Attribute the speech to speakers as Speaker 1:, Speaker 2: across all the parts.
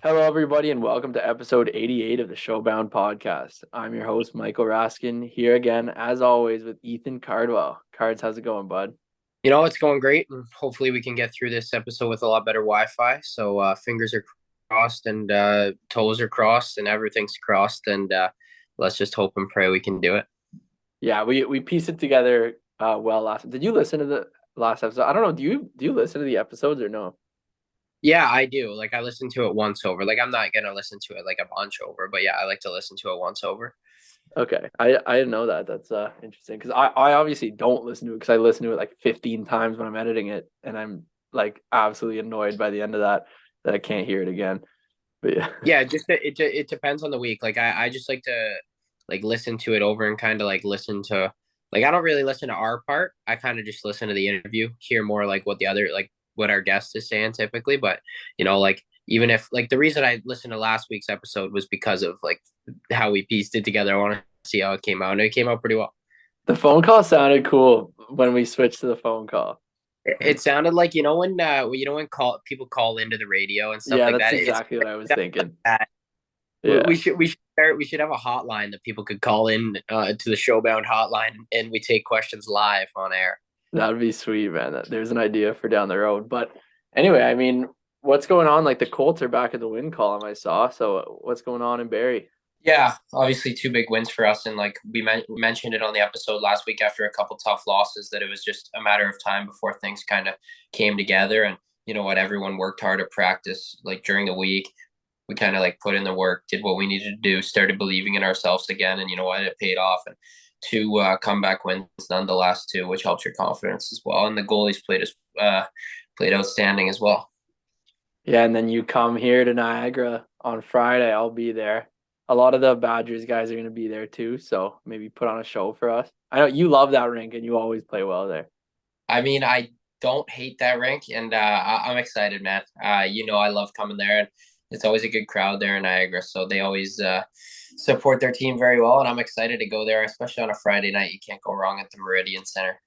Speaker 1: Hello, everybody, and welcome to episode 88 of the Showbound podcast. I'm your host, Michael Raskin, here again, as always, with Ethan Cardwell. Cards, how's it going, bud?
Speaker 2: It's going great, and hopefully we can get through this episode with a lot better Wi-Fi. So fingers are crossed and toes are crossed and everything's crossed, and let's just hope and pray we can do it.
Speaker 1: Yeah, we pieced it together well last. Did you listen to the last episode? I don't know. Do you listen to the episodes or no?
Speaker 2: Yeah, I do. Like I listen to it once over. Like I'm not gonna listen to it like a bunch over, but yeah, I like to listen to it once over.
Speaker 1: Okay, I didn't know that. That's interesting because I obviously don't listen to it because I listen to it like 15 times when I'm editing it, and I'm like absolutely annoyed by the end of that I can't hear it again. But yeah.
Speaker 2: Yeah, it depends on the week. Like I just like to like listen to it over and kind of like listen to like I don't really listen to our part. I kind of just listen to the interview, hear more like what the other like what our guest is saying typically. But like even if like the reason I listened to last week's episode was because of like how we pieced it together. I want to see how it came out, and it came out pretty well.
Speaker 1: The phone call sounded cool when we switched to the phone call.
Speaker 2: It sounded like when call people call into the radio and stuff
Speaker 1: Yeah,
Speaker 2: like
Speaker 1: that's
Speaker 2: that. It's
Speaker 1: exactly what I was thinking.
Speaker 2: we
Speaker 1: Yeah,
Speaker 2: should have a hotline that people could call in to the Showbound hotline, and we take questions live on air.
Speaker 1: that would be sweet, man. There's an idea for down the road. But anyway, I mean, what's going on? Like the Colts are back at the win column, I saw. So what's going on in Barrie?
Speaker 2: Yeah, obviously two big wins for us, and like mentioned it on the episode last week after a couple tough losses that it was just a matter of time before things kind of came together. And you know what, everyone worked hard at practice, like during the week. We kind of like put in the work, did what we needed to do, started believing in ourselves again, and you know what, it paid off. And two comeback wins nonetheless too, which helps your confidence as well. And the goalies played outstanding as well.
Speaker 1: Yeah, and then you come here to Niagara on Friday. I'll be there. A lot of the Badgers guys are going to be there too. So maybe put on a show for us. I know you love that rink and you always play well there.
Speaker 2: I mean, I don't hate that rink, and I'm excited, man. I love coming there, and it's always a good crowd there in Niagara. So they always support their team very well, and I'm excited to go there, especially on a Friday night. You can't go wrong at the Meridian Center.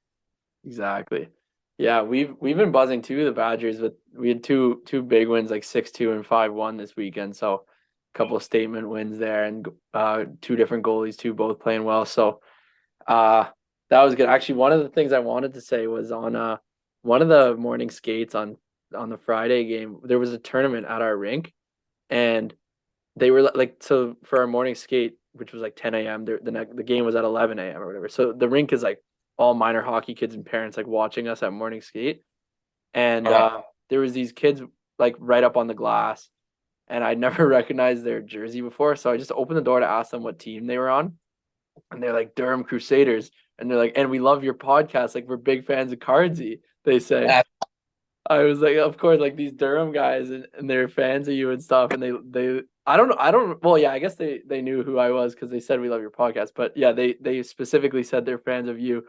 Speaker 1: Exactly. Yeah, we've been buzzing too, the Badgers, but we had two big wins like 6-2 and 5-1 this weekend. So a couple of statement wins there and two different goalies too, both playing well. So uh that was good. Actually, one of the things I wanted to say was on one of the morning skates on the Friday game, there was a tournament at our rink and they were like so for our morning skate, which was like 10 a.m. The game was at 11 a.m. or whatever. So the rink is like all minor hockey kids and parents like watching us at morning skate, and there was these kids like right up on the glass, and I'd never recognized their jersey before, so I just opened the door to ask them what team they were on, and they're like Durham Crusaders, and they're like, and we love your podcast, like we're big fans of Cardsy. They say,
Speaker 2: Uh,
Speaker 1: I was like, of course, like these Durham guys and they're fans of you and stuff. And they I don't know, well, yeah, I guess they knew who I was because they said we love your podcast. But yeah, they specifically said they're fans of you.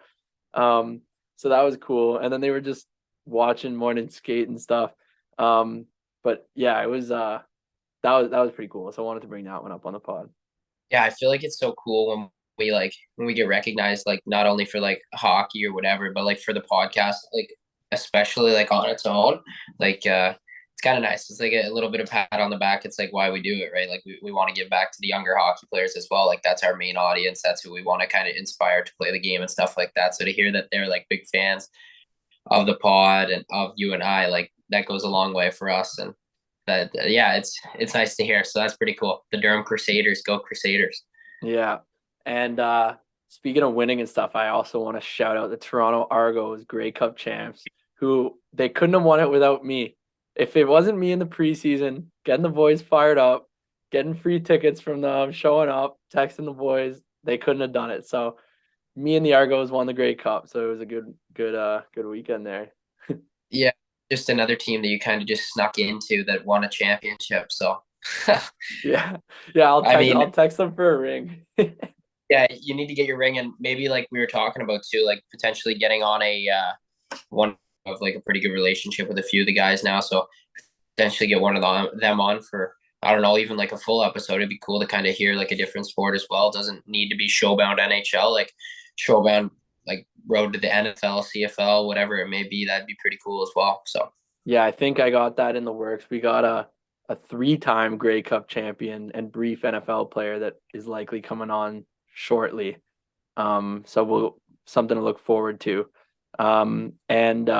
Speaker 1: Um, so that was cool. And then they were just watching morning skate and stuff. Um, but yeah, it was that was pretty cool. So I wanted to bring that one up on the pod.
Speaker 2: yeah, I feel like it's so cool when we get recognized, like not only for like hockey or whatever, but like for the podcast, like especially like on its own, like it's kind of nice. It's like a little bit of pat on the back. It's like why we do it, right? Like we want to give back to the younger hockey players as well. Like that's our main audience. That's who we want to kind of inspire to play the game and stuff like that. So to hear that they're like big fans of the pod and of you and I, like that goes a long way for us. And that yeah, it's nice to hear. So that's pretty cool. The Durham Crusaders, go Crusaders.
Speaker 1: Yeah. And speaking of winning and stuff, I also want to shout out the Toronto Argos Grey Cup champs, who they couldn't have won it without me. If it wasn't me in the preseason, getting the boys fired up, getting free tickets from them, showing up, texting the boys, they couldn't have done it. So me and the Argos won the Grey Cup. So it was a good weekend there.
Speaker 2: Yeah, just another team that you kind of just snuck into that won a championship. So,
Speaker 1: Yeah. Yeah,
Speaker 2: I mean,
Speaker 1: I'll text them for a ring.
Speaker 2: yeah, you need to get your ring, and maybe like we were talking about too, like potentially getting on a one of like a pretty good relationship with a few of the guys now. So potentially get one of them on for I don't know, even like a full episode. It'd be cool to kind of hear like a different sport as well. It doesn't need to be Showbound NHL, like Showbound like road to the NFL, CFL, whatever it may be. That'd be pretty cool as well. So
Speaker 1: Yeah, I think I got that in the works. We got a 3-time Grey Cup champion and brief NFL player that is likely coming on shortly. So we'll something to look forward to. And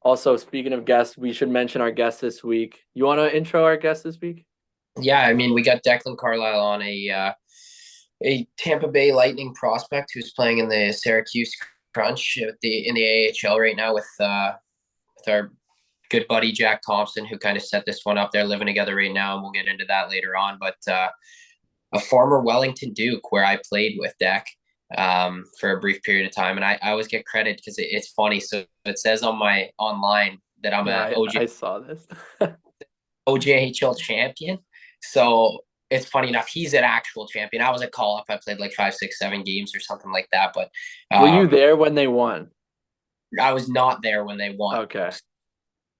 Speaker 1: also speaking of guests, we should mention our guest this week. You want to intro our guest this week?
Speaker 2: Yeah, I mean, we got Declan Carlisle on a Tampa Bay Lightning prospect who's playing in the Syracuse Crunch in the AHL right now with our good buddy Jack Thompson, who kind of set this one up. They're living together right now, and we'll get into that later on. But a former Wellington Duke, where I played with Deck for a brief period of time, and I always get credit because it's funny. So it says on my online that I'm
Speaker 1: Yeah,
Speaker 2: a
Speaker 1: I saw this.
Speaker 2: OJHL champion. So it's funny enough, he's an actual champion. I was a call up. I played like 5, 6, 7 games or something like that. But
Speaker 1: Were you there when they won?
Speaker 2: I was not there when they won.
Speaker 1: Okay.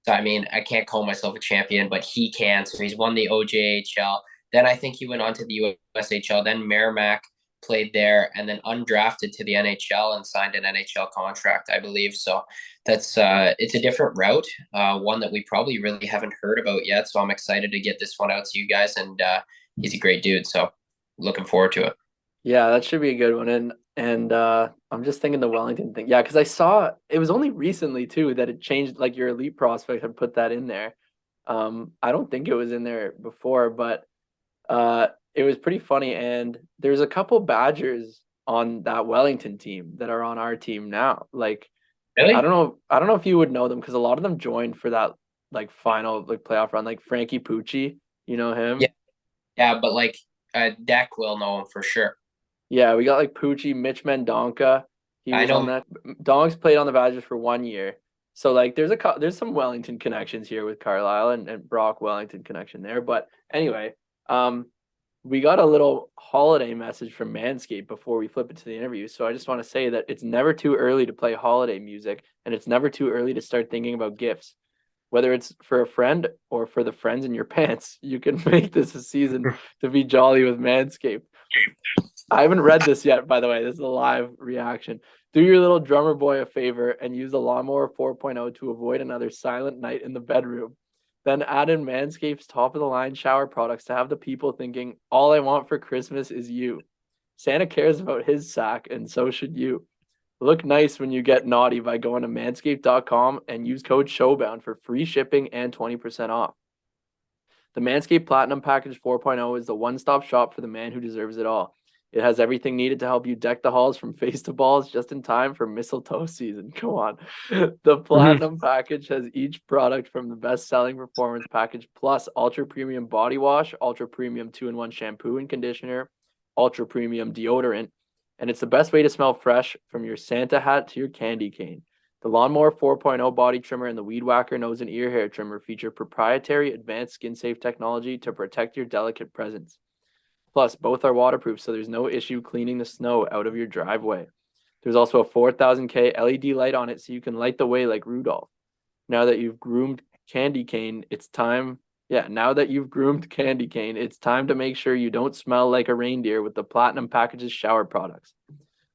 Speaker 2: So I mean, I can't call myself a champion, but he can. So he's won the OJHL. Then I think he went on to the USHL. Then Merrimack played there, and then undrafted to the NHL and signed an NHL contract, I believe. So that's it's a different route, one that we probably really haven't heard about yet. So I'm excited to get this one out to you guys, and he's a great dude. So looking forward to it.
Speaker 1: Yeah, that should be a good one. And I'm just thinking the Wellington thing. Yeah, because I saw it was only recently too that it changed. Like your elite prospect had put that in there. I don't think it was in there before, but it was pretty funny. And there's a couple Badgers on that Wellington team that are on our team now. Like
Speaker 2: Really?
Speaker 1: I don't know if you would know them because a lot of them joined for that like final like playoff run. Like Frankie Pucci, you know
Speaker 2: Yeah,
Speaker 1: him?
Speaker 2: yeah, but like Deck will know him for sure.
Speaker 1: Yeah, we got like Pucci, Mitch Mendonca. He
Speaker 2: I
Speaker 1: was on
Speaker 2: know.
Speaker 1: that. Donks played on the Badgers for 1 year. So like there's some Wellington connections here with Carlisle and Brock Wellington connection there. But anyway, we got a little holiday message from Manscaped before we flip it to the interview. So I just want to say that it's never too early to play holiday music, and it's never too early to start thinking about gifts. Whether it's for a friend or for the friends in your pants, you can make this a season to be jolly with Manscaped. I haven't read this yet, by the way. This is a live reaction. Do your little drummer boy a favor and use the Lawnmower 4.0 to avoid another silent night in the bedroom. Then add in Manscaped's top of the line shower products to have the people thinking, all I want for Christmas is you. Santa cares about his sack, and so should you. Look nice when you get naughty by going to manscaped.com and use code SHOWBOUND for free shipping and 20% off. The Manscaped Platinum Package 4.0 is the one-stop shop for the man who deserves it all. It has everything needed to help you deck the halls from face to balls just in time for mistletoe season. Come on. The Platinum Package has each product from the best-selling Performance Package plus Ultra Premium Body Wash, Ultra Premium 2-in-1 Shampoo and Conditioner, Ultra Premium Deodorant, and it's the best way to smell fresh from your Santa hat to your candy cane. The Lawnmower 4.0 body trimmer and the Weed Whacker nose and ear hair trimmer feature proprietary advanced skin-safe technology to protect your delicate presence. Plus, both are waterproof, so there's no issue cleaning the snow out of your driveway. There's also a 4000K LED light on it so you can light the way like Rudolph. Now that you've groomed Candy Cane, it's time. Yeah, now that you've groomed Candy Cane, it's time to make sure you don't smell like a reindeer with the Platinum Package's shower products.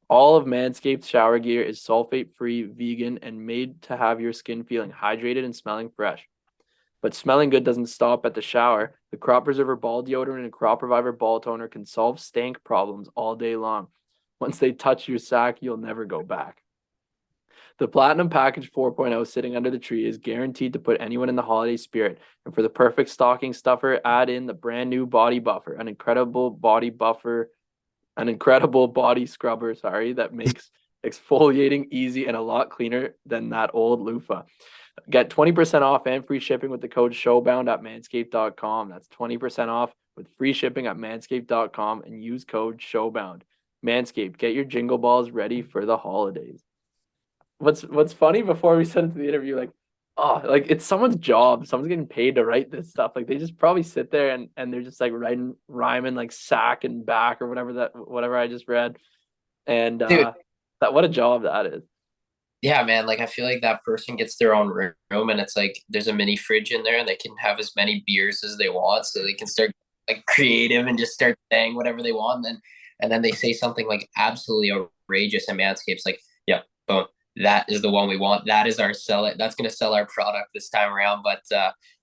Speaker 1: All of Manscaped's shower gear is sulfate-free, vegan, and made to have your skin feeling hydrated and smelling fresh. But smelling good doesn't stop at the shower. The Crop Preserver Ball Deodorant and Crop Reviver Ball Toner can solve stank problems all day long. Once they touch your sack, you'll never go back. The Platinum Package 4.0 sitting under the tree is guaranteed to put anyone in the holiday spirit. And for the perfect stocking stuffer, add in the brand new Body Buffer, an incredible body scrubber, that makes exfoliating easy and a lot cleaner than that old loofah. Get 20% off and free shipping with the code SHOWBOUND at manscaped.com. That's 20% off with free shipping at manscaped.com and use code SHOWBOUND. Manscaped, get your jingle balls ready for the holidays. What's funny before we send it to the interview, like, oh, like it's someone's job. Someone's getting paid to write this stuff. Like they just probably sit there and they're just like rhyming like sack and back or whatever I just read. And
Speaker 2: Dude,
Speaker 1: that what a job that is.
Speaker 2: yeah, man. Like I feel like that person gets their own room, and it's like there's a mini fridge in there, and they can have as many beers as they want, so they can start like creative and just start saying whatever they want. And then they say something like absolutely outrageous, and Manscaped's like, yeah, boom, that is the one we want. That is our sell it. That's going to sell our product this time around. But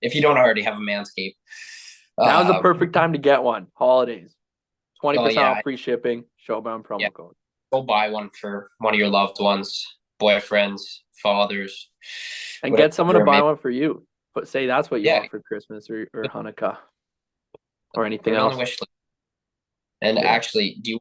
Speaker 2: if you don't already have a Manscaped,
Speaker 1: Now's the
Speaker 2: uh,
Speaker 1: perfect time to get one. Holidays,
Speaker 2: oh
Speaker 1: 20%
Speaker 2: yeah,
Speaker 1: off free shipping. Showbound
Speaker 2: yeah,
Speaker 1: promo code.
Speaker 2: go buy one for one of your loved ones, boyfriends, fathers,
Speaker 1: And get someone to
Speaker 2: whatever it
Speaker 1: buy
Speaker 2: may.
Speaker 1: one for you. But say that's what you
Speaker 2: Yeah,
Speaker 1: want for Christmas or Hanukkah or
Speaker 2: put
Speaker 1: anything
Speaker 2: it on the
Speaker 1: else.
Speaker 2: wish list. And
Speaker 1: Yeah.
Speaker 2: actually, do you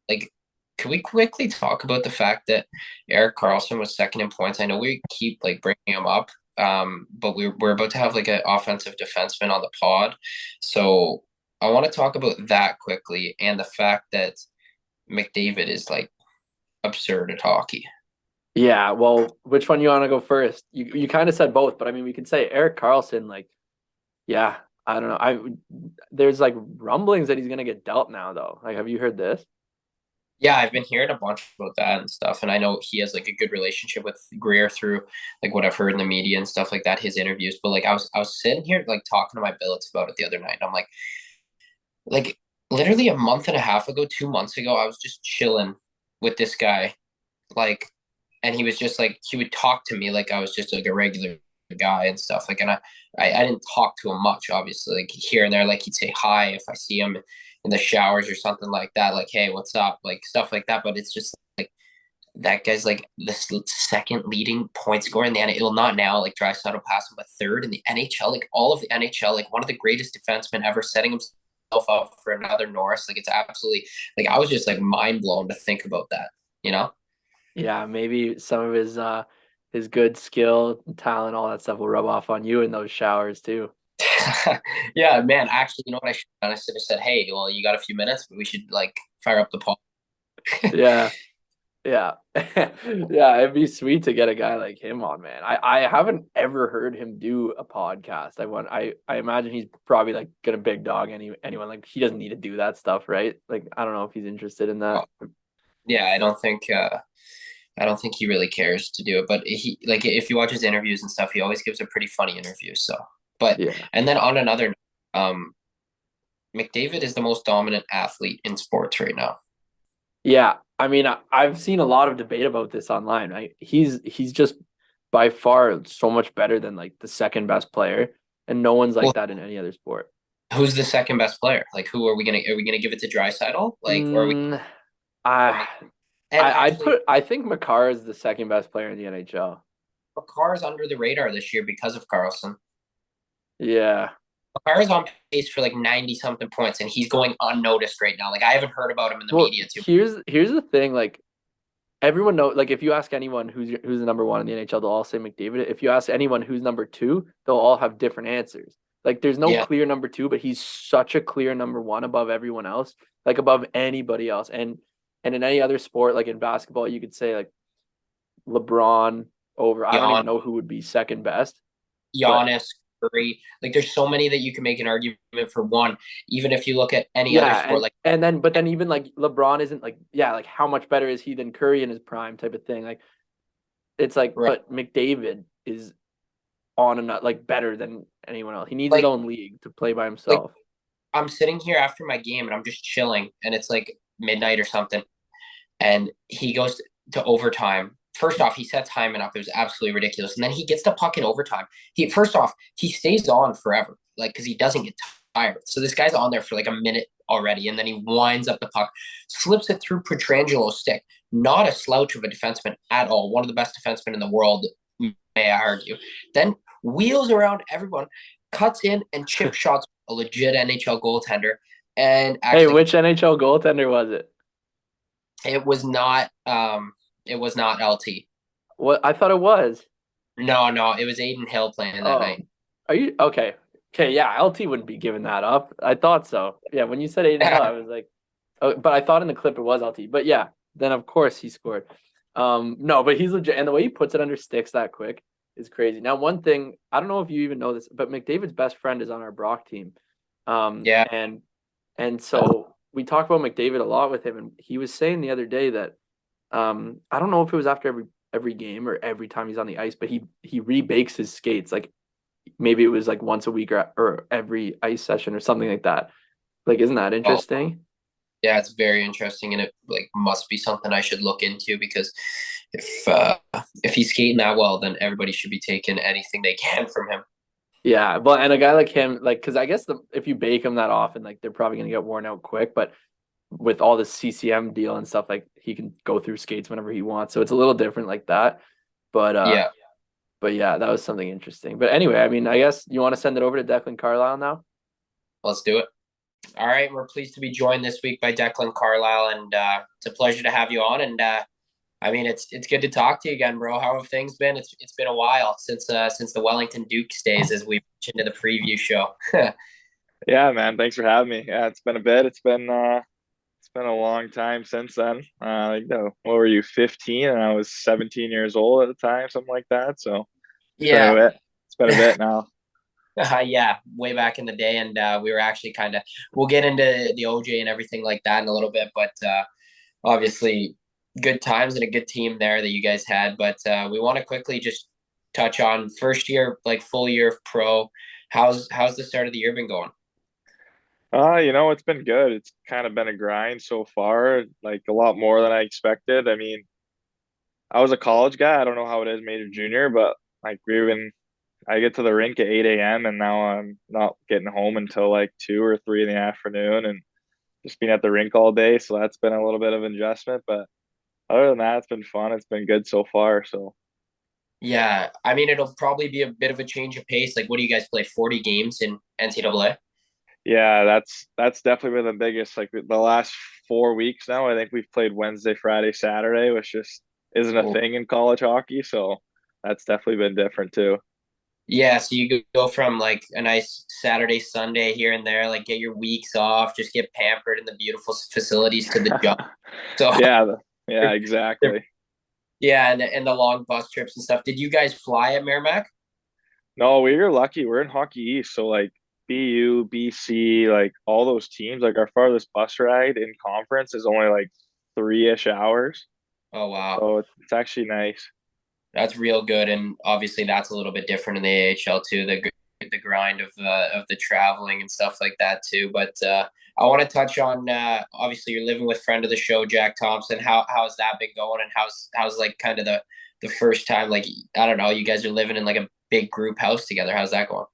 Speaker 2: like? Can we quickly talk about the fact that Eric Carlson was second in points? I know we keep like bringing him up, but we're about to have like an offensive defenseman on the pod, so I want to talk about that quickly and the fact that McDavid is like absurd at hockey.
Speaker 1: Yeah, well, which one you want to go first? You kind of said both, but I mean, we could say Eric Carlson, like, yeah, I don't know. There's like rumblings that he's gonna get dealt now, though. Like, have you heard this?
Speaker 2: Yeah, I've been hearing a bunch about that and stuff, and I know he has like a good relationship with Greer through like what I've heard in the media and stuff like that, his interviews. But like I was sitting here like talking to my billets about it the other night, and I'm like literally a month and a half ago, 2 months ago, I was just chilling with this guy, like, and he was just like he would talk to me like I was just like a regular guy and stuff. Like, and I didn't talk to him much, obviously, like here and there. Like he'd say hi if I see him in the showers or something like that. Like, hey, what's up? Like stuff like that. But it's just like that guy's like the second leading point scorer in the NHL. Not now, like Draisaitl passed him, but third in the NHL. Like all of the NHL, like one of the greatest defensemen ever, setting himself up for another Norris. Like it's absolutely like I was just like mind blown to think about that. You know?
Speaker 1: Yeah, maybe some of his good skill, talent, all that stuff will rub off on you in those showers too.
Speaker 2: Yeah, man. Actually, you know what I should have done? I should have said, "Hey, well, you got a few minutes, but we should like fire up the pod."
Speaker 1: Yeah, yeah, yeah. It'd be sweet to get a guy like him on, man. I haven't ever heard him do a podcast. I imagine he's probably like gonna big dog anyone. Like he doesn't need to do that stuff, right? Like I don't know if he's interested in that.
Speaker 2: Well, yeah, I don't think he really cares to do it. But he like if you watch his interviews and stuff, he always gives a pretty funny interview. So, but
Speaker 1: Yeah.
Speaker 2: and then on another, um, McDavid is the most dominant athlete in sports right now.
Speaker 1: Yeah, I mean, I've seen a lot of debate about this online, right? He's just by far so much better than like the second best player, and no one's like
Speaker 2: Well,
Speaker 1: that in any other sport.
Speaker 2: who's the second best player? Like, who are we gonna give it to Draisaitl? Like, or are we?
Speaker 1: Mm,
Speaker 2: Or,
Speaker 1: I
Speaker 2: and actually,
Speaker 1: I think Makar is the second best player in the NHL.
Speaker 2: Carr's under the radar this year because of Carlson.
Speaker 1: Yeah.
Speaker 2: Carr's on pace for like 90 something points, and he's going unnoticed right now. Like I haven't heard about him in the
Speaker 1: Well,
Speaker 2: media too.
Speaker 1: here's the thing, like everyone know like if you ask anyone who's the number one in the NHL, they'll all say McDavid. If you ask anyone who's number two, they'll all have different answers. Like there's no
Speaker 2: Yeah,
Speaker 1: clear number two, but he's such a clear number one above everyone else, like above anybody else. And in any other sport, like in basketball, you could say like LeBron over. I don't
Speaker 2: Gian,
Speaker 1: even know who would be second best, but
Speaker 2: Giannis, Curry. Like there's so many that you can make an argument for one. Even if you look at any other
Speaker 1: yeah,
Speaker 2: sport, like
Speaker 1: and then but then even like LeBron isn't like yeah, like how much better is he than Curry in his prime type of thing. Like it's like,
Speaker 2: right,
Speaker 1: but McDavid is on and like better than anyone else. He needs his
Speaker 2: like
Speaker 1: own league to play by
Speaker 2: like
Speaker 1: himself.
Speaker 2: I'm sitting here after my game and I'm just chilling, and it's like midnight or something, and he goes to overtime. First off, he sets Hyman up. It was absolutely ridiculous. And then he gets the puck in overtime. He first off, he stays on forever, like because he doesn't get tired. So this guy's on there for like a minute already, and then he winds up the puck, slips it through Petrangelo's stick. Not a slouch of a defenseman at all. One of the best defensemen in the world, may I argue. Then wheels around everyone, cuts in and chip shots a legit NHL goaltender. And
Speaker 1: Hey,
Speaker 2: actually,
Speaker 1: which NHL goaltender was it?
Speaker 2: it was not it was not LT.
Speaker 1: What I thought it was.
Speaker 2: No, no, it was Aiden Hill playing that
Speaker 1: Oh,
Speaker 2: night.
Speaker 1: are you okay? Okay, yeah, LT wouldn't be giving that up. I thought so. Yeah, when you said Aiden Hill, I was like, oh, but I thought in the clip it was LT. But yeah, then of course he scored. No, but he's legit, and the way he puts it under sticks that quick is crazy. Now, one thing I don't know if you even know this, but McDavid's best friend is on our Brock team. Um,
Speaker 2: Yeah.
Speaker 1: and and so we talk about McDavid a lot with him, and he was saying the other day that I don't know if it was after every game or every time he's on the ice, but he rebakes his skates. Like maybe it was like once a week or every ice session or something like that. Like, isn't that
Speaker 2: Oh,
Speaker 1: interesting?
Speaker 2: yeah, it's very interesting, and it like must be something I should look into because If he's skating that well, then everybody should be taking anything they can from him.
Speaker 1: Yeah, but and a guy like him, like, because I guess if you bake him that often, like they're probably gonna get worn out quick. But with all the CCM deal and stuff, like he can go through skates whenever he wants, so it's a little different like that. But
Speaker 2: Yeah,
Speaker 1: yeah, that was something interesting. But anyway, I mean, I guess you want to send it over to Declan Carlisle now.
Speaker 2: let's do it. All right, we're pleased to be joined this week by Declan Carlisle, and it's a pleasure to have you on. And I mean, it's good to talk to you again, bro. How have things been? It's been a while since the Wellington Dukes days, as we mentioned in the preview show.
Speaker 3: Yeah, man. Thanks for having me. Yeah, it's been a bit. It's been a long time since then. What were you, 15? And I was 17 years old at the time, something like that. So it's been a
Speaker 2: Yeah,
Speaker 3: bit. It's been a bit now.
Speaker 2: yeah, way back in the day, and we were actually kind of. We'll get into the OJ and everything like that in a little bit, but obviously, good times and a good team there that you guys had. But we want to quickly just touch on first year, like full year of pro. How's the start of the year been going?
Speaker 3: It's been good. It's kind of been a grind so far, like a lot more than I expected. I mean, I was a college guy. I don't know how it is major junior, but like I get to the rink at 8 a.m. and now I'm not getting home until like 2 or 3 in the afternoon and just being at the rink all day. So that's been a little bit of an adjustment, but other than that, it's been fun. It's been good so far. So
Speaker 2: Yeah, I mean, it'll probably be a bit of a change of pace. Like, what do you guys play? 40 games in NCAA?
Speaker 3: yeah, that's definitely been the biggest. Like the last 4 weeks now, I think we've played Wednesday, Friday, Saturday, which just isn't a
Speaker 2: Oh.
Speaker 3: thing in college hockey. So that's definitely been different too.
Speaker 2: Yeah, so you go from like a nice Saturday, Sunday here and there, like get your weeks off, just get pampered in the beautiful facilities to the job. So,
Speaker 3: Yeah, yeah, exactly.
Speaker 2: yeah, and the long bus trips and stuff. Did you guys fly at Merrimack?
Speaker 3: No, we're lucky. We're in Hockey East, so like BU, BC, like all those teams, like our farthest bus ride in conference is only like 3-ish hours.
Speaker 2: Oh wow.
Speaker 3: So it's actually nice.
Speaker 2: That's real good, and obviously that's a little bit different in the AHL too. The grind of the traveling and stuff like that too. But I want to touch on obviously you're living with friend of the show Jack Thompson. How's that been going, and how's like kind of the first time, like I don't know, you guys are living in like a big group house together. How's that going?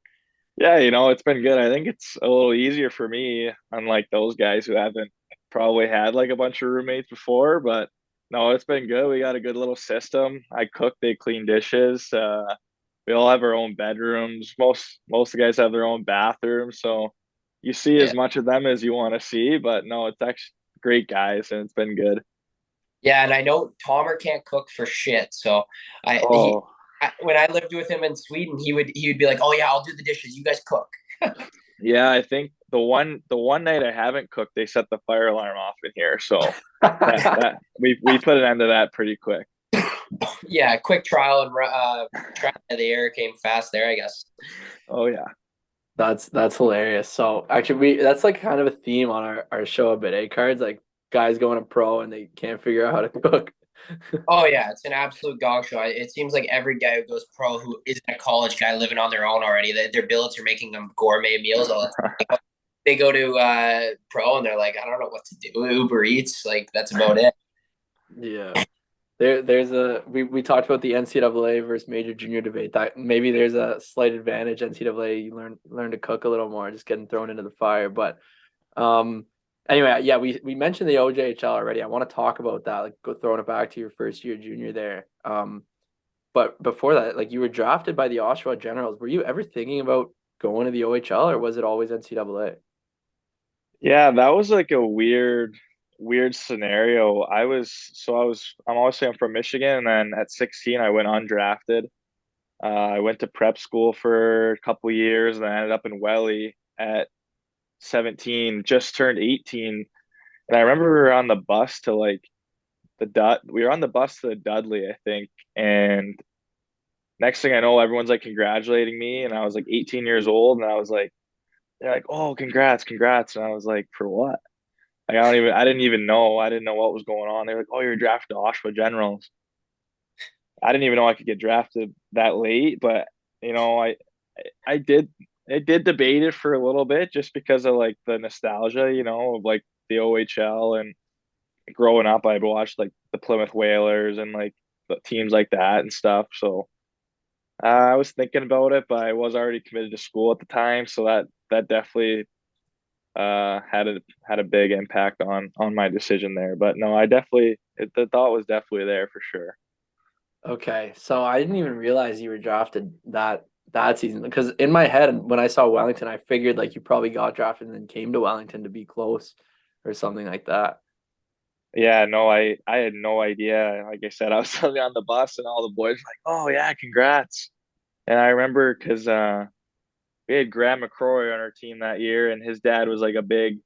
Speaker 3: Yeah, it's been good. I think it's a little easier for me, unlike those guys who haven't probably had like a bunch of roommates before, but no, it's been good. We got a good little system. I cook, they clean dishes. We all have our own bedrooms. Most of the guys have their own bathrooms, so you see
Speaker 2: Yeah.
Speaker 3: as much of them as you want to see, but no, it's actually great guys and it's been good.
Speaker 2: Yeah, and I know Tomer can't cook for shit. So
Speaker 3: Oh,
Speaker 2: when I lived with him in Sweden, he would be like, "Oh yeah, I'll do the dishes. You guys cook."
Speaker 3: yeah, I think the one night I haven't cooked, they set the fire alarm off in here, so that we put an end to that pretty quick.
Speaker 2: Yeah, quick trial and trial of the air came fast there, I guess.
Speaker 3: Oh yeah.
Speaker 1: That's hilarious. So actually, we that's like kind of a theme on our show a bit, eh? Cards like guys going to pro and they can't figure out how to cook.
Speaker 2: Oh yeah, it's an absolute dog show. It seems like every guy who goes pro who isn't a college guy living on their own already, their billets are making them gourmet meals all the time. They go to pro and they're like, I don't know what to do. Uber Eats, like that's about it.
Speaker 1: Yeah. There's a we talked about the NCAA versus major junior debate that maybe there's a slight advantage NCAA you learn to cook a little more just getting thrown into the fire. But um anyway, yeah, we mentioned the OJHL already. I want to talk about that, like go throwing it back to your first year junior there. But before that, like you were drafted by the Oshawa Generals. Were you ever thinking about going to the OHL or was it always NCAA?
Speaker 3: Yeah, that was like a weird scenario. I'm obviously I'm from Michigan, and then at 16 I went undrafted. I went to prep school for a couple years, and I ended up in Welly at 17, just turned 18. And I remember we were on the bus to like we were on the bus to the Dudley, I think. And next thing I know, everyone's like congratulating me, and I was like 18 years old, and I was like, they're like, "Oh, congrats, congrats!" And I was like, "For what?" Like I didn't even know. I didn't know what was going on. They were like, "Oh, you're drafted to Oshawa Generals." I didn't even know I could get drafted that late, but you know, I did I did debate it for a little bit just because of like the nostalgia, of like the OHL and growing up I'd watched like the Plymouth Whalers and like teams like that and stuff. So I was thinking about it, but I was already committed to school at the time, so that definitely had a big impact on my decision there. But no, the thought was definitely there for sure.
Speaker 1: Okay, so I didn't even realize you were drafted that season because in my head when I saw Wellington, I figured like you probably got drafted and then came to Wellington to be close or something like that.
Speaker 3: Yeah, no, I had no idea. Like I said, I was sitting on the bus and all the boys were like, "Oh yeah, congrats!" And I remember because we had Graham McCrory on our team that year, and his dad was like a big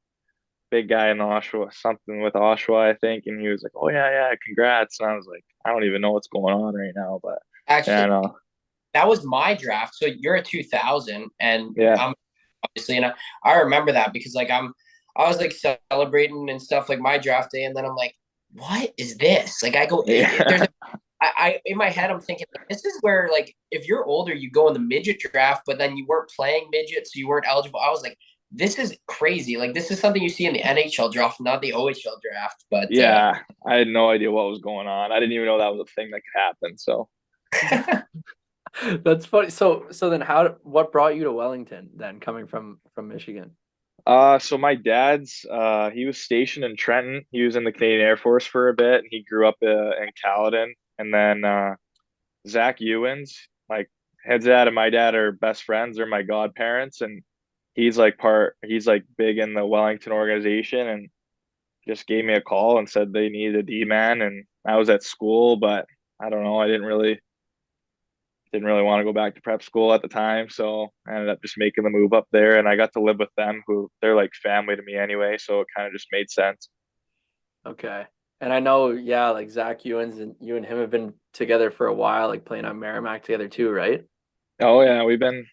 Speaker 3: guy in Oshawa, something with Oshawa, I think, and he was like, "Oh yeah, yeah, congrats!" And I was like, "I don't even know what's going on right now," but yeah, I
Speaker 2: Actually,
Speaker 3: know.
Speaker 2: that was my draft. So you're a 2000, and
Speaker 3: Yeah,
Speaker 2: I'm obviously, and I remember that because like I was like celebrating and stuff like my draft day, and then I'm like, what is this? Like I go, there's
Speaker 3: yeah,
Speaker 2: a, I in my head I'm thinking like, this is where like if you're older you go in the midget draft, but then you weren't playing midget, so you weren't eligible. I was like, this is crazy. Like this is something you see in the NHL draft, not the OHL draft. But
Speaker 3: yeah. I had no idea what was going on. I didn't even know that was a thing that could happen. So.
Speaker 1: That's funny. So then what brought you to Wellington then coming from Michigan?
Speaker 3: So my dad's he was stationed in Trenton. He was in the Canadian Air Force for a bit, and he grew up in Caledon. And then Zach Ewens, like his dad and my dad are best friends. They're my godparents, and he's like big in the Wellington organization, and just gave me a call and said they needed a D man, and I was at school, but I don't know, I didn't really want to go back to prep school at the time, so I ended up just making the move up there, and I got to live with them, who they're like family to me anyway, so it kind of just made sense.
Speaker 1: Okay. And I know, yeah, like Zach Ewens and you and him have been together for a while, like playing on Merrimack together too, right?
Speaker 3: Oh yeah, we've been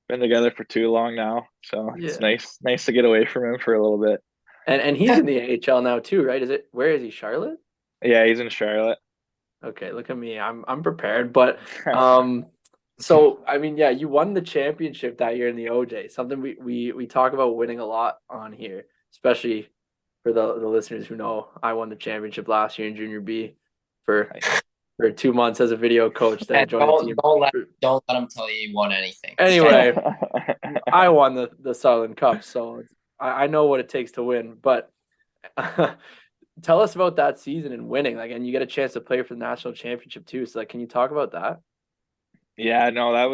Speaker 3: together for too long now, so it's
Speaker 1: Yeah.
Speaker 3: nice to get away from him for a little bit.
Speaker 1: And he's in the AHL now too, right? Where is he? Charlotte?
Speaker 3: Yeah, he's in Charlotte.
Speaker 1: Okay, look at me. I'm prepared. But so I mean, yeah, you won the championship that year in the OJ. Something we talk about winning a lot on here, especially for the listeners who know I won the championship last year in junior B for
Speaker 3: Nice.
Speaker 1: for 2 months as a video coach. Then
Speaker 2: and
Speaker 1: joined the team.
Speaker 2: don't let them tell you won anything.
Speaker 1: Anyway, I won the Sutherland Cup, so I know what it takes to win. But tell us about that season and winning, like, and you get a chance to play for the national championship too. So, like, can you talk about that?
Speaker 3: Yeah, no, that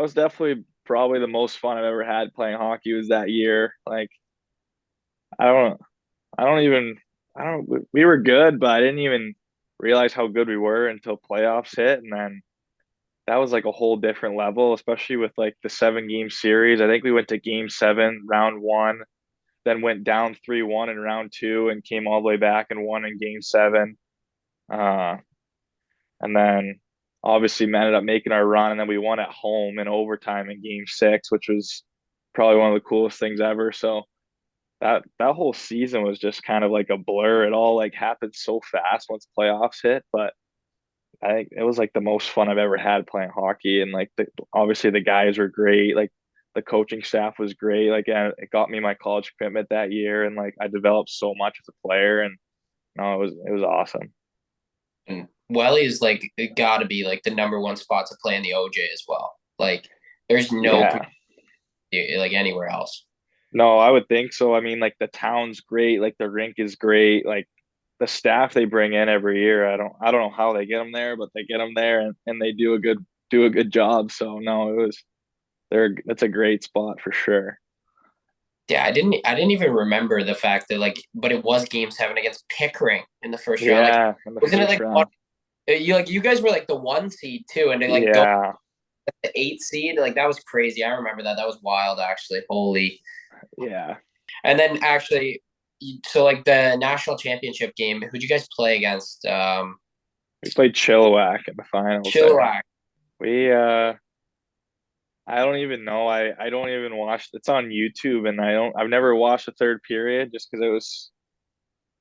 Speaker 3: was definitely probably the most fun I've ever had playing hockey was that year. Like I don't I don't even I don't we were good, but I didn't even realize how good we were until playoffs hit, and then that was like a whole different level, especially with like the 7 game series. I think we went to game 7, round 1, then went down 3-1 in round 2 and came all the way back and won in game 7. Uh and then obviously ended up making our run, and then we won at home in overtime in game 6, which was probably one of the coolest things ever. So that whole season was just kind of like a blur. It all like happened so fast once playoffs hit, but I think it was like the most fun I've ever had playing hockey. And like obviously the guys were great. Like the coaching staff was great. Like it got me my college commitment that year, and like I developed so much as a player. And no, it was awesome.
Speaker 2: And Welly is like got to be like the number one spot to play in the OJ as well. Like there's no
Speaker 3: Yeah.
Speaker 2: like anywhere else.
Speaker 3: No, I would think so. I mean, like the town's great, like the rink is great, like the staff they bring in every year. I don't know how they get them there, but they get them there, and they do a good job. So no, it's a great spot for sure.
Speaker 2: Yeah, I didn't even remember the fact that like, but it was game 7 against Pickering in the first round. Like,
Speaker 3: Yeah, in the
Speaker 2: wasn't it
Speaker 3: first
Speaker 2: like one,
Speaker 3: round.
Speaker 2: you guys were like the 1 seed too, and they like go
Speaker 3: Yeah,
Speaker 2: the 8 seed. Like that was crazy. I remember that. That was wild, actually. Holy.
Speaker 3: yeah.
Speaker 2: And then actually, so like the national championship game, who'd you guys play against?
Speaker 3: We played Chilliwack in the finals there.
Speaker 2: Chilliwack.
Speaker 3: We I don't even know. I don't even watch. It's on YouTube, and I've never watched the third period just because it was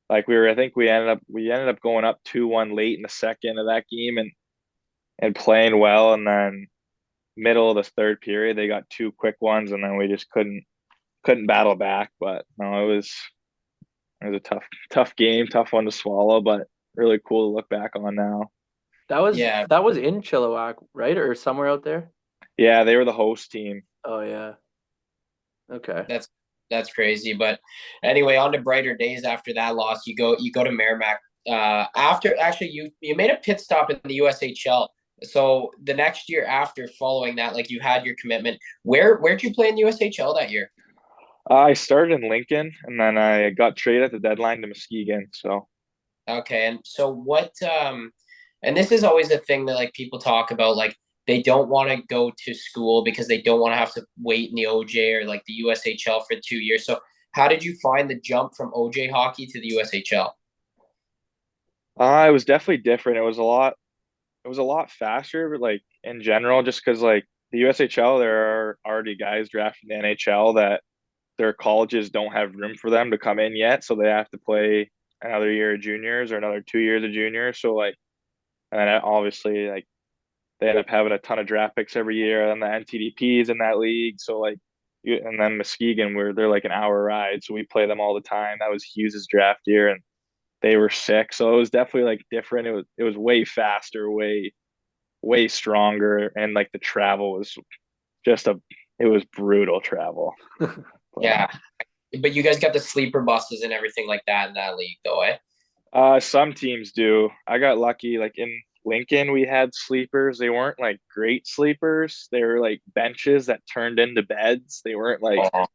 Speaker 3: like I think we ended up going up 2-1 late in the second of that game, and playing well, and then middle of the third period they got 2 quick ones, and then we just couldn't battle back. But no, it was a tough game, tough one to swallow, but really cool to look back on now.
Speaker 2: Yeah,
Speaker 1: That was in Chilliwack, right? Or somewhere out there?
Speaker 3: Yeah, they were the host team.
Speaker 1: Oh yeah. Okay.
Speaker 2: that's that's crazy. But anyway, on to brighter days after that loss. You go to Merrimack. After actually you made a pit stop in the USHL. So the next year after following that, like you had your commitment. Where'd you play in the USHL that year?
Speaker 3: I started in Lincoln, and then I got traded at the deadline to Muskegon. So
Speaker 2: Okay, and so what and this is always a thing that like people talk about, like they don't want to go to school because they don't want to have to wait in the OJ or like the USHL for 2 years. So how did you find the jump from OJ hockey to the USHL?
Speaker 3: it was definitely different. It was a lot faster, but like in general, just because like the USHL, there are already guys drafted in the NHL that their colleges don't have room for them to come in yet, so they have to play another year of juniors or another 2 years of juniors. So like, and then obviously like they end up having a ton of draft picks every year, and the NTDPs in that league. So like, and then Muskegon, where they're like an hour ride, so we play them all the time. That was Hughes's draft year, and they were sick, so it was definitely like different. It was way faster, way stronger, and like the travel was just a it was brutal travel. But
Speaker 2: Yeah, but you guys got the sleeper buses and everything like that in that league, though, eh?
Speaker 3: some teams do. I got lucky. Like in Lincoln, we had sleepers. They weren't like great sleepers. They were like benches that turned into beds. They weren't like.
Speaker 2: Oh,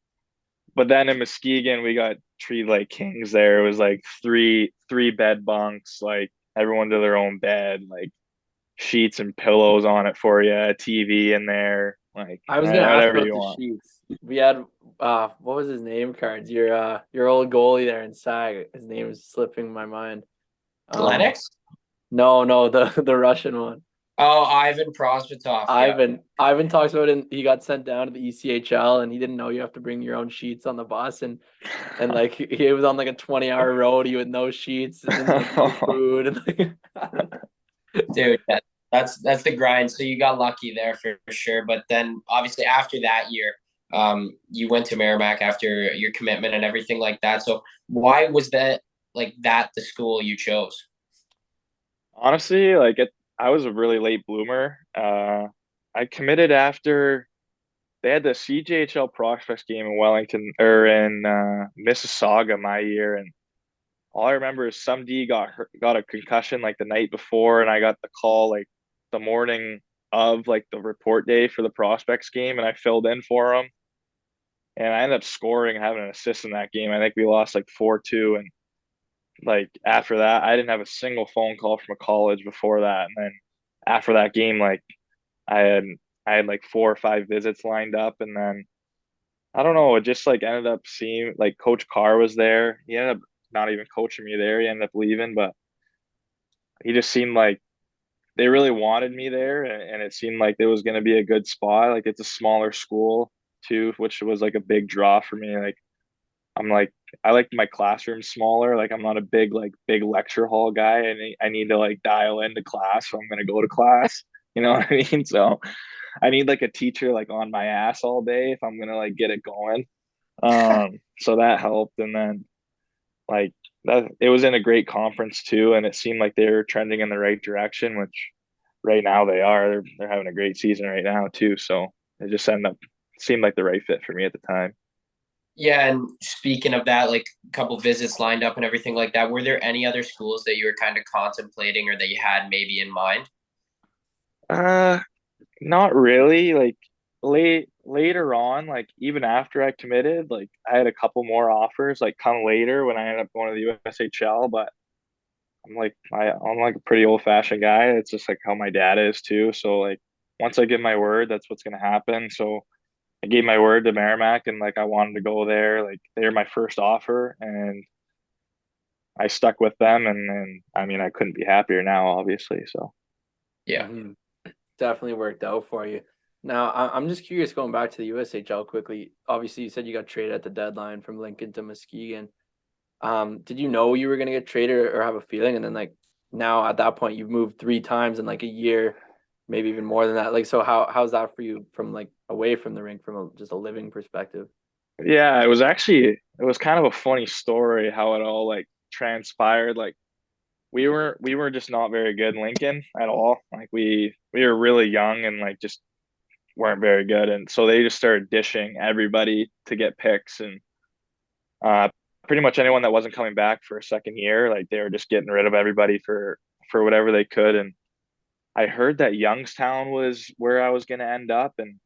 Speaker 3: But then in Muskegon, we got treated like kings. There it was like three bed bunks, like everyone to their own bed, like sheets and pillows on it for you, a TV in there, like
Speaker 1: I was gonna ask
Speaker 3: whatever
Speaker 1: about
Speaker 3: you
Speaker 1: the
Speaker 3: want.
Speaker 1: Sheets. We had what was his name cards? Your old goalie there in SAG. His name is slipping my mind.
Speaker 2: Lennox?
Speaker 1: No, the Russian one.
Speaker 2: Oh, Ivan Prosvetov. Yeah.
Speaker 1: Ivan talks about it. He got sent down to the ECHL and he didn't know you have to bring your own sheets on the bus and like he was on like a 20-hour roadie with no sheets and like no food and like
Speaker 2: Dude, that's the grind. So you got lucky there for sure. But then obviously after that year, you went to Merrimack after your commitment and everything like that. So why was that the school you chose?
Speaker 3: Honestly, I was a really late bloomer. I committed after they had the CJHL prospects game in Wellington or in Mississauga my year, and all I remember is some D got a concussion like the night before, and I got the call like the morning of like the report day for the prospects game, and I filled in for him, and I ended up scoring and having an assist in that game. I think we lost like 4-2, and like after that, I didn't have a single phone call from a college before that, and then after that game, like I had I had like 4 or 5 visits lined up, and then I don't know, it just like ended up seeing like Coach Carr was there. He ended up not even coaching me there. He ended up leaving, but he just seemed like they really wanted me there, and it seemed like it was going to be a good spot. Like it's a smaller school too, which was like a big draw for me. Like I'm like I like my classroom smaller. Like I'm not a big lecture hall guy, and I need to like dial into class, so I'm going to go to class. You know what I mean? So I need like a teacher like on my ass all day if I'm gonna like get it going. So that helped, and then like that it was in a great conference too, and it seemed like they were trending in the right direction, which right now they are. They're having a great season right now too. So it just ended up seemed like the right fit for me at the time.
Speaker 2: Yeah, and speaking of that, like a couple visits lined up and everything like that, were there any other schools that you were kind of contemplating or that you had maybe in mind?
Speaker 3: Uh, Not really. Like later on, like even after I committed, like I had a couple more offers like come later when I ended up going to the USHL, but I'm like a pretty old fashioned guy. It's just like how my dad is too. So like once I give my word, that's what's gonna happen. So I gave my word to Merrimack, and like I wanted to go there. Like they're my first offer, and I stuck with them, and I mean I couldn't be happier now, obviously. So
Speaker 2: Yeah.
Speaker 1: Mhm. Definitely worked out for you. Now, I'm just curious going back to the USHL quickly. Obviously, you said you got traded at the deadline from Lincoln to Muskegon. Did you know you were gonna get traded or have a feeling? And then like now at that point, you've moved 3 times in like a year, maybe even more than that. Like, so how's that for you from like away from the rink from just a living perspective?
Speaker 3: yeah, it was kind of a funny story how it all like transpired. Like we were just not very good in Lincoln at all. Like we were really young and like just weren't very good, and so they just started dishing everybody to get picks, and uh, pretty much anyone that wasn't coming back for a second year, like they were just getting rid of everybody for whatever they could. And I heard that Youngstown was where I was going to end up, and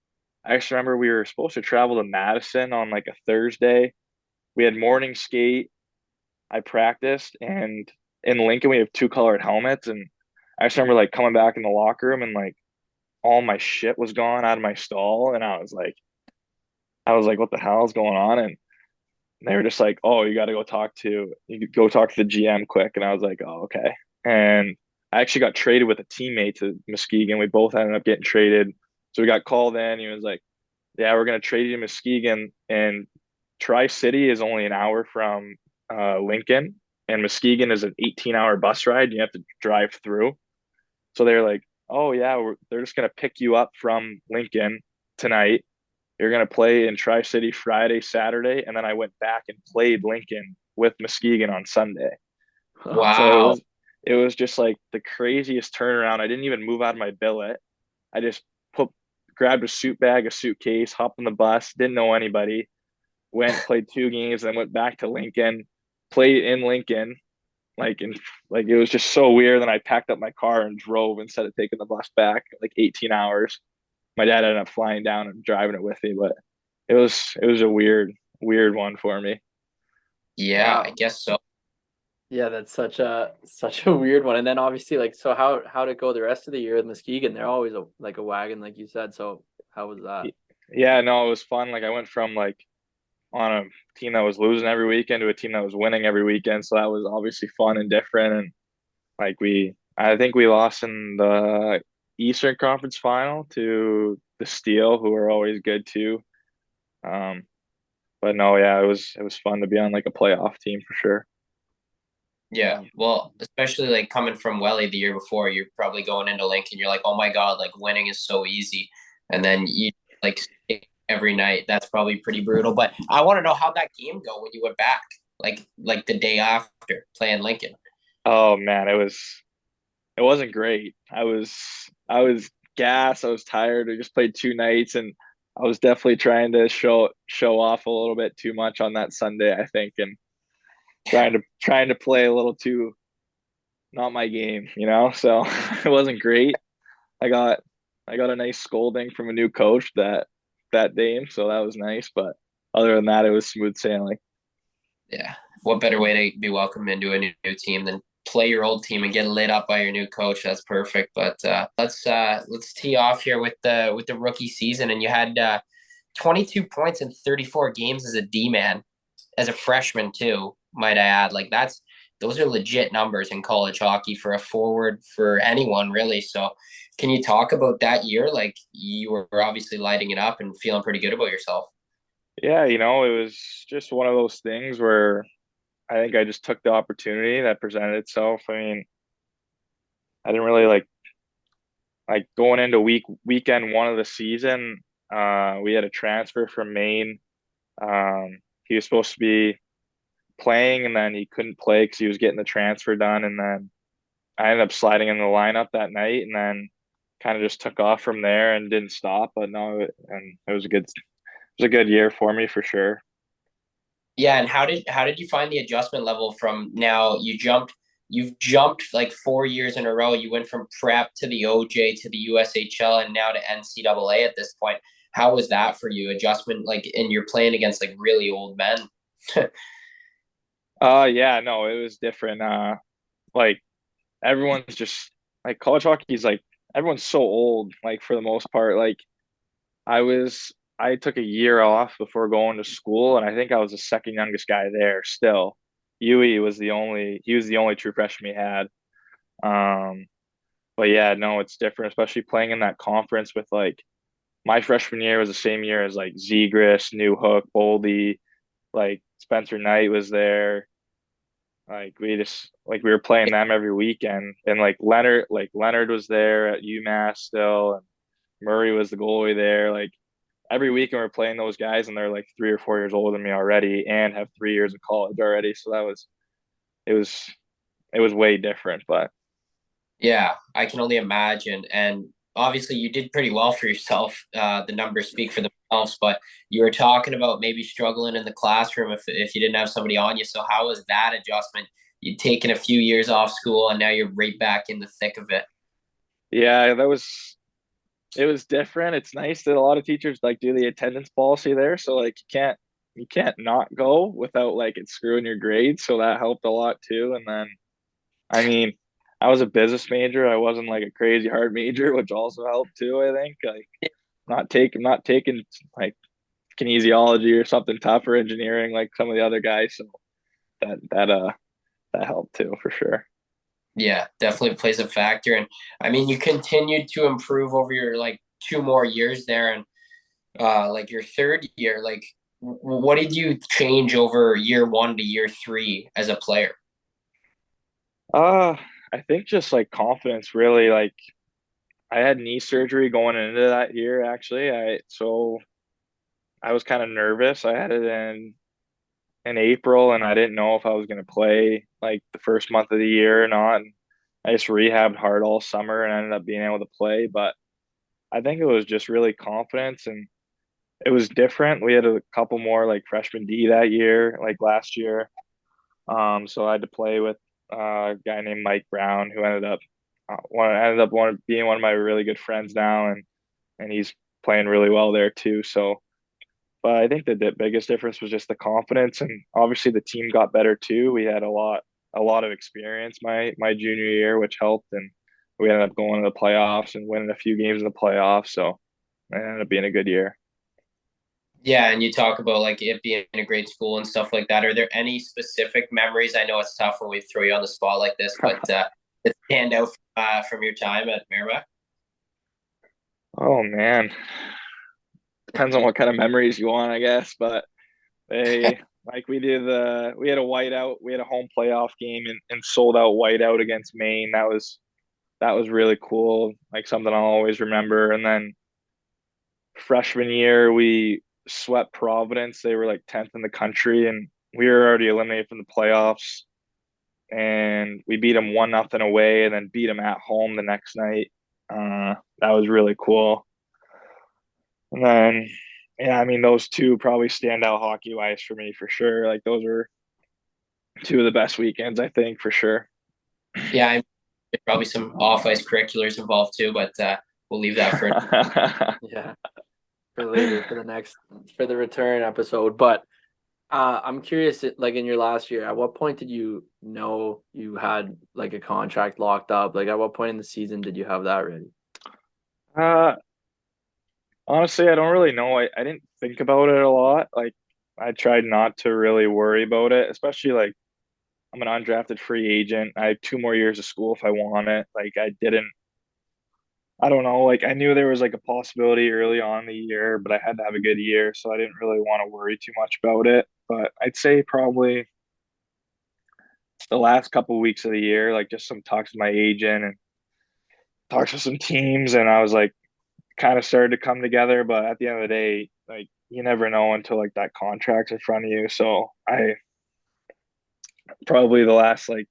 Speaker 3: I actually remember we were supposed to travel to Madison on like a Thursday. We had morning skate. I practiced, and in Lincoln we have two colored helmets, and I just remember like coming back in the locker room and like all my shit was gone out of my stall, and I was like, what the hell is going on? And they were just like, oh, you could go talk to the GM quick. And I was like, oh, okay. And I actually got traded with a teammate to Muskegon. We both ended up getting traded. So we got called in. He was like, yeah, we're going to trade you to Muskegon. And Tri-City is only an hour from Lincoln. And Muskegon is an 18-hour bus ride. You have to drive through. So they're like, oh, yeah, they're just going to pick you up from Lincoln tonight. You're going to play in Tri-City Friday, Saturday. And then I went back and played Lincoln with Muskegon on Sunday. So it
Speaker 2: Wow.
Speaker 3: was it was just like the craziest turnaround. I didn't even move out of my billet. I just put grabbed a suit bag, a suitcase, hopped on the bus, didn't know anybody, went, played two games, then went back to Lincoln, played in Lincoln, like it was just so weird. Then I packed up my car and drove instead of taking the bus back, like 18 hours. My dad ended up flying down and driving it with me, but it was a weird one for me.
Speaker 2: Yeah, I
Speaker 1: Wow.
Speaker 2: guess so.
Speaker 1: Yeah, that's such a weird one. And then obviously, like, so how'd it go the rest of the year with Muskegon? They're always like a wagon, like you said. So how was that?
Speaker 3: Yeah, no, it was fun. Like I went from like on a team that was losing every weekend to a team that was winning every weekend. So that was obviously fun and different. And like I think we lost in the Eastern Conference Final to the Steel, who are always good too. Um, but no, yeah, it was fun to be on like a playoff team for sure.
Speaker 2: Yeah. Well, especially like coming from Welly the year before, you're probably going into Lincoln. You're like, oh my God, like winning is so easy. And then you like every night. That's probably pretty brutal. But I want to know how that game go when you went back, like the day after playing Lincoln.
Speaker 3: Oh man, it wasn't great. I was gassed. I was tired. I just played two nights, and I was definitely trying to show off a little bit too much on that Sunday, I think, and trying to play a little too not my game. So it wasn't great. I got I got a nice scolding from a new coach that game, so that was nice. But other than that, it was smooth sailing.
Speaker 2: Yeah. What better way to be welcomed into a new team than play your old team and get lit up by your new coach? That's perfect. But let's tee off here with the rookie season. And you had 22 points in 34 games as a D man, as a freshman too. Might I add? Like those are legit numbers in college hockey for a forward for anyone really. So, can you talk about that year? Like you were obviously lighting it up and feeling pretty good about yourself.
Speaker 3: Yeah, it was just one of those things where I think I just took the opportunity that presented itself. I mean, I didn't really like going into weekend one of the season. We had a transfer from Maine. He was supposed to be playing, and then he couldn't play because he was getting the transfer done. And then I ended up sliding in the lineup that night, and then kind of just took off from there and didn't stop. But no, and it was a good year for me for sure.
Speaker 2: Yeah, and how did you find the adjustment level from now you've jumped like 4 years in a row. You went from prep to the OJ to the USHL and now to NCAA at this point. How was that for you? Adjustment like and you're playing against like really old men.
Speaker 3: Yeah, no, it was different. Like everyone's just like college hockey is like everyone's so old, like for the most part. Like I took a year off before going to school, and I think I was the second youngest guy there still. He was the only true freshman we had. Um, but yeah, no, it's different, especially playing in that conference with like my freshman year was the same year as like Zegras, Newhook, Boldy, like Spencer Knight was there. We were playing them every weekend, and like Leonard was there at UMass still, and Murray was the goalie there. Like every weekend we're playing those guys, and they're like 3 or 4 years older than me already, and have 3 years of college already. So it was it was way different. But
Speaker 2: Yeah, I can only imagine. And obviously, you did pretty well for yourself. The numbers speak for themselves. But you were talking about maybe struggling in the classroom if you didn't have somebody on you. So how was that adjustment? You'd taken a few years off school, and now you're right back in the thick of it.
Speaker 3: yeah, it was different. It's nice that a lot of teachers like do the attendance policy there, so like you can't not go without like it screwing your grades. So that helped a lot too. And then I mean, I was a business major. I wasn't like a crazy hard major, which also helped too. I think like not taking like kinesiology or something tough or engineering like some of the other guys. So that that uh that helped too for sure.
Speaker 2: Yeah, definitely plays a factor. And I mean, you continued to improve over your like 2 more years there, and like your third year. Like, what did you change over year one to year three as a player?
Speaker 3: Uh I think just like confidence really like I had knee surgery going into that year actually. I was kind of nervous. I had it in April and I didn't know if I was going to play like the first month of the year or not. And I just rehabbed hard all summer and ended up being able to play, but I think it was just really confidence and it was different. We had a couple more like freshman D that year, like last year. So I had to play with a guy named Mike Brown who being one of my really good friends now, and he's playing really well there too. So, but I think the biggest difference was just the confidence, and obviously the team got better too. We had a lot of experience my junior year, which helped, and we ended up going to the playoffs and winning a few games in the playoffs. So it ended up being a good year.
Speaker 2: Yeah, and you talk about like it being a great school and stuff like that. Are there any specific memories? I know it's tough when we throw you on the spot like this, but that stand out from your time at Merrimack?
Speaker 3: Oh man, depends on what kind of memories you want, I guess. But they like we had a whiteout, we had a home playoff game and sold out whiteout against Maine. That was really cool, like something I'll always remember. And then freshman year, we swept Providence. They were like 10th in the country, and we were already eliminated from the playoffs. And we beat them 1-0 away, and then beat them at home the next night. That was really cool. And then, yeah, I mean, those two probably stand out hockey wise for me for sure. Like those were two of the best weekends, I think, for sure.
Speaker 2: Yeah, there's probably some off ice curriculars involved too, but we'll leave that for.
Speaker 1: Yeah, for later for the return episode. But I'm curious, like in your last year, at what point did you know you had like a contract locked up? Like at what point in the season did you have that ready?
Speaker 3: uh, Honestly, I don't really know. I didn't think about it a lot. Like I tried not to really worry about it, especially like I'm an undrafted free agent. I have 2 more years of school if I want it. Like I don't know. Like I knew there was like a possibility early on in the year, but I had to have a good year, so I didn't really want to worry too much about it. But I'd say probably the last couple of weeks of the year, like just some talks with my agent and talks with some teams, and I was like kind of started to come together. But at the end of the day, like you never know until like that contract's in front of you. So I probably the last like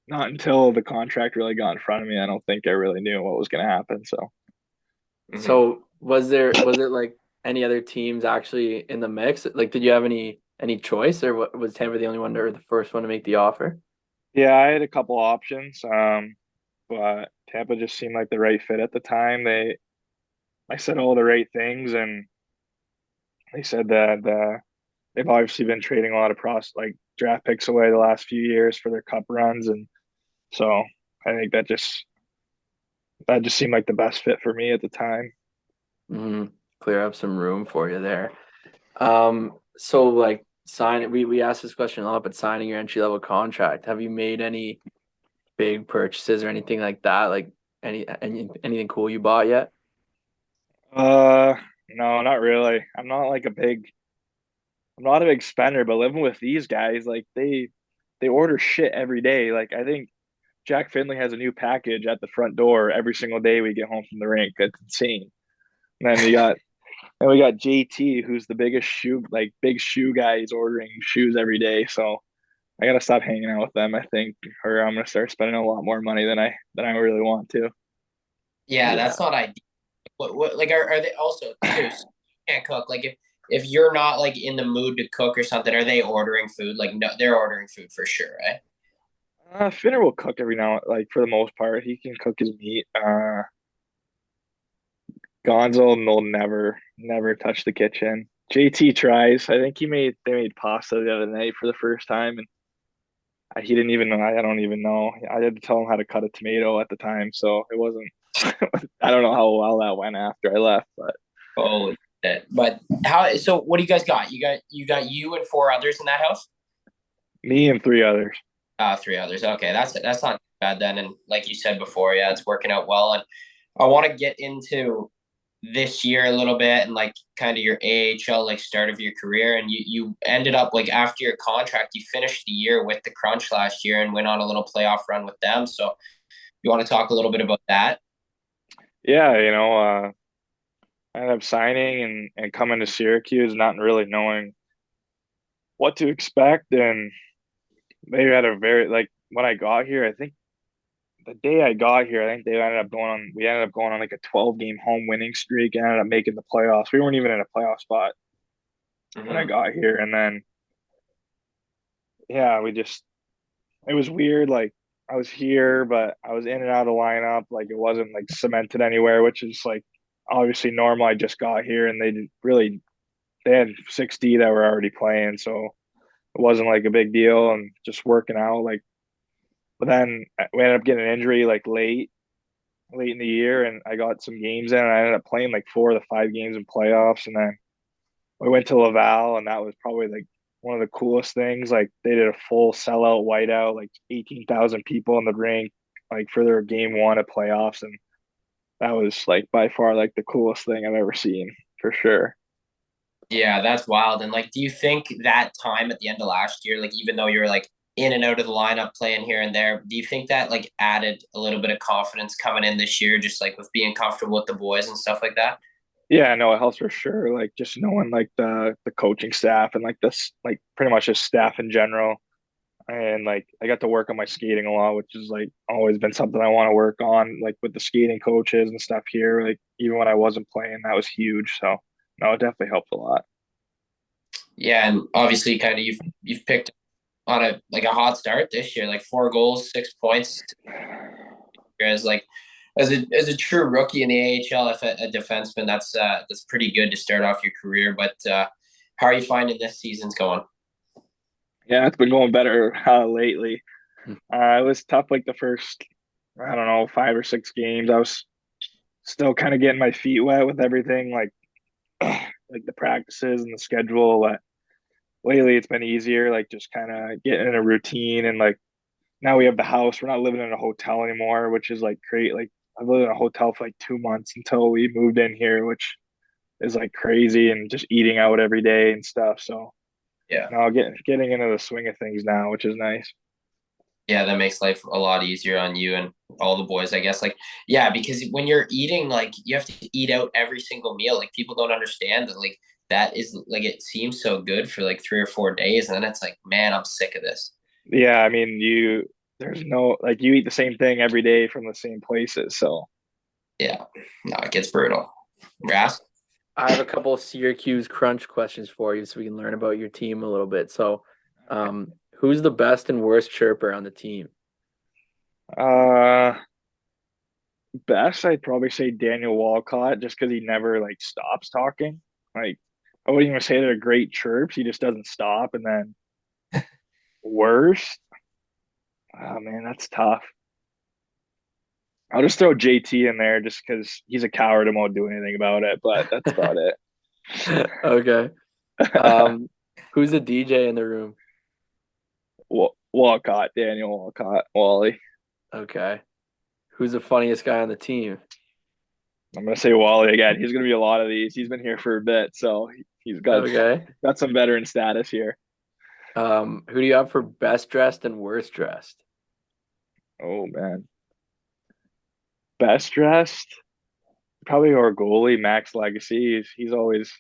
Speaker 3: not until the contract really got in front of me, I don't think I really knew what was going to happen. So
Speaker 2: Mhm.
Speaker 1: So was it like any other teams actually in the mix? Like did you have any choice, or was Tampa the only one or the first one to make the offer?
Speaker 3: yeah, I had a couple options, but Tampa just seemed like the right fit at the time. I said all the right things, and they said that they've obviously been trading a lot of like draft picks away the last few years for their cup runs, and so I think that just seemed like the best fit for me at the time.
Speaker 1: Mm-hmm. Clear up some room for you there. So like we asked this question a lot, but signing your entry level contract, have you made any big purchases or anything like that? Like anything cool you bought yet?
Speaker 3: Uh, no, not really. I'm not a big spender, but living with these guys, like they order shit every day. Like I think Jack Finley has a new package at the front door every single day we get home from the rink. That's insane. And then we got JT, who's the biggest big shoe guy. He's ordering shoes every day. So I gotta stop hanging out with them, I think, or I'm gonna start spending a lot more money than I really want to.
Speaker 2: Yeah,
Speaker 1: Yeah.
Speaker 2: that's not ideal. What like are they also too? So you can't cook. Like if you're not like in the mood to cook or something, are they ordering food? Like no, they're ordering food for sure, right?
Speaker 3: Finner will cook every now, like for the most part. He can cook his meat. Gonzo will never touch the kitchen. JT tries. I think they made pasta the other night for the first time, and he didn't even know. I don't even know. I had to tell him how to cut a tomato at the time, so it wasn't. I don't know how well that went after I left, but
Speaker 2: Oh, but how? So what do you guys got? You got you and four others in that house.
Speaker 3: me and three others.
Speaker 2: Three others. Okay, that's not bad then. And like you said before, yeah, it's working out well. And I want to get into this year a little bit and like kind of your AHL like start of your career. And you ended up like after your contract, you finished the year with the Crunch last year and went on a little playoff run with them. So you want to talk a little bit about that?
Speaker 3: Yeah, I ended up signing and coming to Syracuse, not really knowing what to expect, and they had a very like when I got here. I think the day I got here, I think we ended up going on like a 12 game home winning streak and ended up making the playoffs. We weren't even in a playoff spot when I
Speaker 2: Mm-hmm.
Speaker 3: got here. And then, yeah, it was weird. Like, I was here, but I was in and out of the lineup. Like, it wasn't like cemented anywhere, which is like obviously normal. I just got here and they had 60 that were already playing. So it wasn't like a big deal and just working out. Like, but then we ended up getting an injury like late in the year, and I got some games in, and I ended up playing like 4 of the 5 games in playoffs, and then we went to Laval, and that was probably like one of the coolest things. Like they did a full sellout whiteout, like 18,000 people in the rink, like for their game 1 of playoffs, and that was like by far like the coolest thing I've ever seen for sure.
Speaker 2: Yeah, that's wild. And like, do you think that time at the end of last year, like even though you're like in and out of the lineup playing here and there, do you think that like added a little bit of confidence coming in this year, just like with being comfortable with the boys and stuff like that?
Speaker 3: Yeah, no, it helps for sure. Like just knowing like the coaching staff and like this like pretty much just staff in general. And like I got to work on my skating a lot, which is like always been something I want to work on, like with the skating coaches and stuff here. Like even when I wasn't playing, that was huge. So no, it definitely helped a lot.
Speaker 2: Yeah, and obviously kind of you've picked on a like a hot start this year, like 4 goals, 6 points as like as a true rookie in the AHL, if a defenseman, that's pretty good to start off your career. But how are you finding this season's going?
Speaker 3: Yeah, it's been going better lately. It was tough like the first, I don't know, 5 or 6 games. I was still kind of getting my feet wet with everything, like like the practices and the schedule. But lately, it's been easier, like just kind of getting in a routine and like now we have the house. We're not living in a hotel anymore, which is like great. Like I've lived in a hotel for like 2 months until we moved in here, which is like crazy and just eating out every day and stuff. So
Speaker 2: Yeah.
Speaker 3: now getting into the swing of things now, which is nice.
Speaker 2: Yeah, that makes life a lot easier on you and all the boys, I guess. Like, yeah, because when you're eating, like, you have to eat out every single meal. Like, people don't understand that, like, that is, like, it seems so good for like 3 or 4 days. And then it's like, man, I'm sick of this.
Speaker 3: Yeah, I mean there's no like you eat the same thing every day from the same places. So
Speaker 2: Yeah, no, it gets brutal. Grass?
Speaker 1: I have a couple of Syracuse crunch questions for you so we can learn about your team a little bit. So, who's the best and worst chirper on the team?
Speaker 3: uh best I'd probably say Daniel Walcott just because he never like stops talking. Like I wouldn't even say they're great chirps. He just doesn't stop. And then worst, oh man, that's tough. I'll just throw JT in there just because he's a coward and won't do anything about it, but that's about it.
Speaker 1: Okay. Um, who's the DJ in the room?
Speaker 3: Walcott, Daniel Walcott, Wally.
Speaker 1: Okay. Who's the funniest guy on the team?
Speaker 3: I'm gonna say Wally again. He's gonna be a lot of these. He's been here for a bit, so he's
Speaker 1: Okay.
Speaker 3: got some veteran status here.
Speaker 1: Who do you have for best dressed and worst dressed?
Speaker 3: Oh man, best dressed, probably our goalie Max Legacy. He's always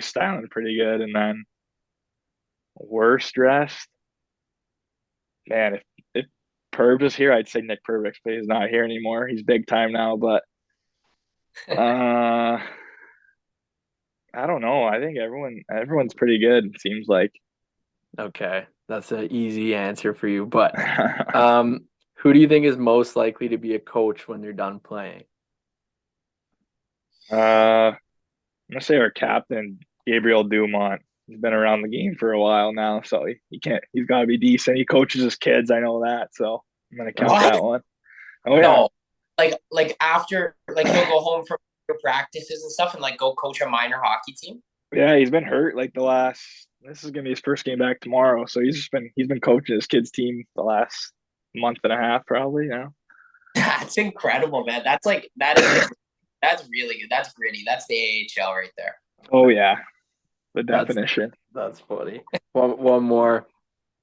Speaker 3: styling pretty good, and then worst dressed. Man, if Perv is here, I'd say Nick Pervix, but he's not here anymore. He's big time now, but uh I don't know. I think everyone's pretty good, it seems like.
Speaker 1: Okay, that's an easy answer for you. But who do you think is most likely to be a coach when they're done playing?
Speaker 3: I'm gonna say our captain, Gabriel Dumont. He's been around the game for a while now, so he can't. He's got to be decent. He coaches his kids. I know that, so I'm gonna count
Speaker 2: What?
Speaker 3: that one. Oh yeah,
Speaker 2: No, like after like he'll go home from practices and stuff and like go coach a minor hockey team.
Speaker 3: yeah. He's been hurt like the last. This is gonna be his first game back tomorrow, so he's been coaching his kids' team the last month and a half, probably now.
Speaker 2: That's incredible, man. That's really good. That's gritty. That's the AHL right there.
Speaker 3: Oh yeah, the
Speaker 1: That's
Speaker 3: definition.
Speaker 1: that's funny. One more.